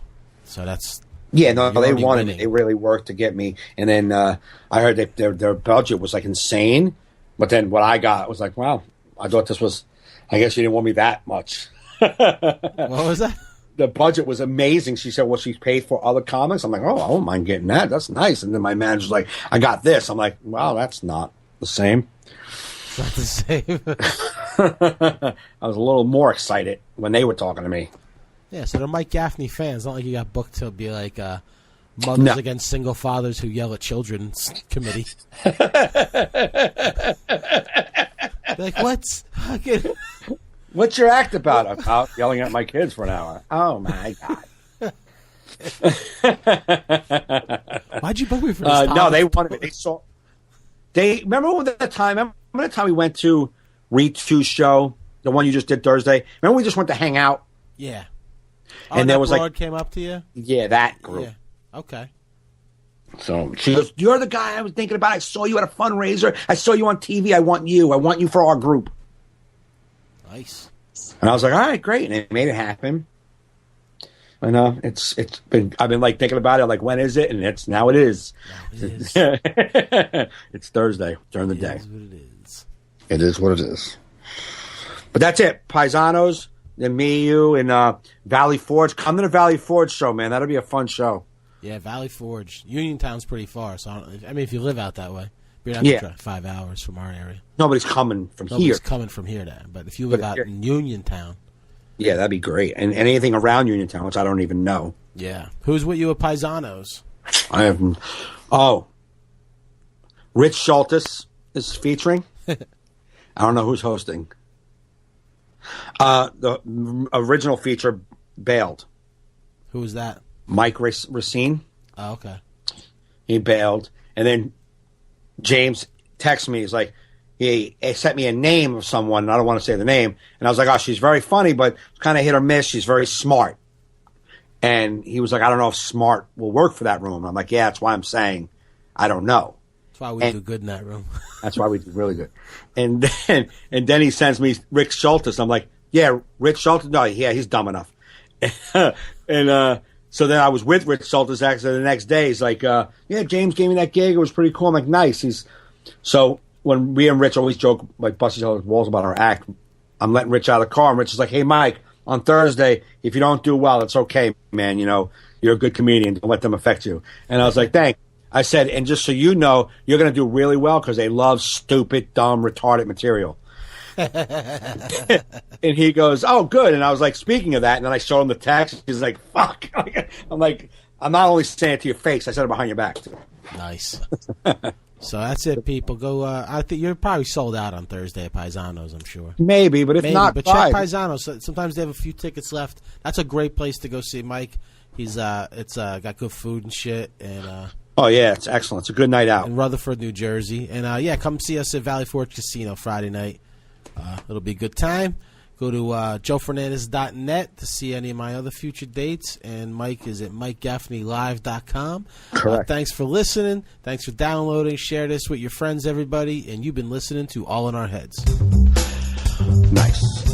So that's Yeah, no, You're they already wanted winning. me. They really worked to get me. And then I heard that their budget was like insane. But then what I got was like, wow, I thought this was, I guess you didn't want me that much. what was that? The budget was amazing. She said, well, she's paid for other comics. I'm like, oh, I don't mind getting that. That's nice. And then my manager's like, I got this. I'm like, wow, that's not the same. It's not the same. I was a little more excited when they were talking to me. Yeah, so they're Mike Gaffney fans. Not like you got booked to be like Mothers No. Against Single Fathers Who Yell at Children's Committee. Like, what's fucking... What's your act about? About yelling at my kids for an hour. Oh, my God. Why'd you book me for this? No, they wanted me. They saw. They remember the time we went to Ritu's show, the one you just did Thursday. Remember we just went to hang out. Yeah. And there that was, like- broad came up to you? Yeah, that group. Yeah. Okay. So she goes, "You're the guy I was thinking about. I saw you at a fundraiser. I saw you on TV. I want you. I want you for our group." Nice. And I was like, "All right, great." And it made it happen. And it's been, I've been like thinking about it, like, when is it? And now it is. It is. It's Thursday during the day. It is what it is. It is what it is. But that's it. Paisanos, then me, you, and Valley Forge. Come to the Valley Forge show, man. That'll be a fun show. Yeah, Valley Forge. Uniontown's pretty far, so I mean, if you live out that way, you're not Yeah. drive 5 hours from our area. Nobody's coming from Nobody's here. coming from here, then. But if you live But out here- in Uniontown, Yeah, that'd be great. And anything around Uniontown, which I don't even know. yeah. Who's with you at Paisanos? I have. Oh, Rich Schultes is featuring. I don't know who's hosting. The original feature bailed. Who was that? Mike Racine. Oh, okay. He bailed, and then James texted me. He's like, he sent me a name of someone, and I don't want to say the name. And I was like, oh, she's very funny, but kind of hit or miss. She's very smart. And he was like, I don't know if smart will work for that room. I'm like, yeah, that's why I'm saying I don't know. That's why we do good in that room. That's why we do really good. And then he sends me Rick Schultes. I'm like, yeah, Rick Schultes? No, yeah, he's dumb enough. And so then I was with Rick Schultes actually the next day. He's like, yeah, James gave me that gig. It was pretty cool. I'm like, nice. So when we and Rich always joke, like, bust each other's walls about our act, I'm letting Rich out of the car, and Rich is like, hey, Mike, on Thursday, if you don't do well, it's okay, man. You know, you're a good comedian. Don't let them affect you. And I was like, thanks. I said, and just so you know, you're going to do really well because they love stupid, dumb, retarded material. And he goes, oh, good. And I was like, speaking of that, and then I showed him the text. He's like, fuck. I'm like, I'm not only saying it to your face, I said it behind your back, too. Nice. So that's it, people. Go. I think you're probably sold out on Thursday at Paisanos, I'm sure. Maybe, but if not, but check Paisanos. Sometimes they have a few tickets left. That's a great place to go see Mike. He's it's got good food and shit, and oh yeah, it's excellent. It's a good night out in Rutherford, New Jersey, and yeah, come see us at Valley Forge Casino Friday night. It'll be a good time. Go to joefernandez.net to see any of my other future dates. And Mike is at MikeGaffneyLive.com. Correct. Thanks for listening. Thanks for downloading. Share this with your friends, everybody. And you've been listening to All in Our Heads. Nice.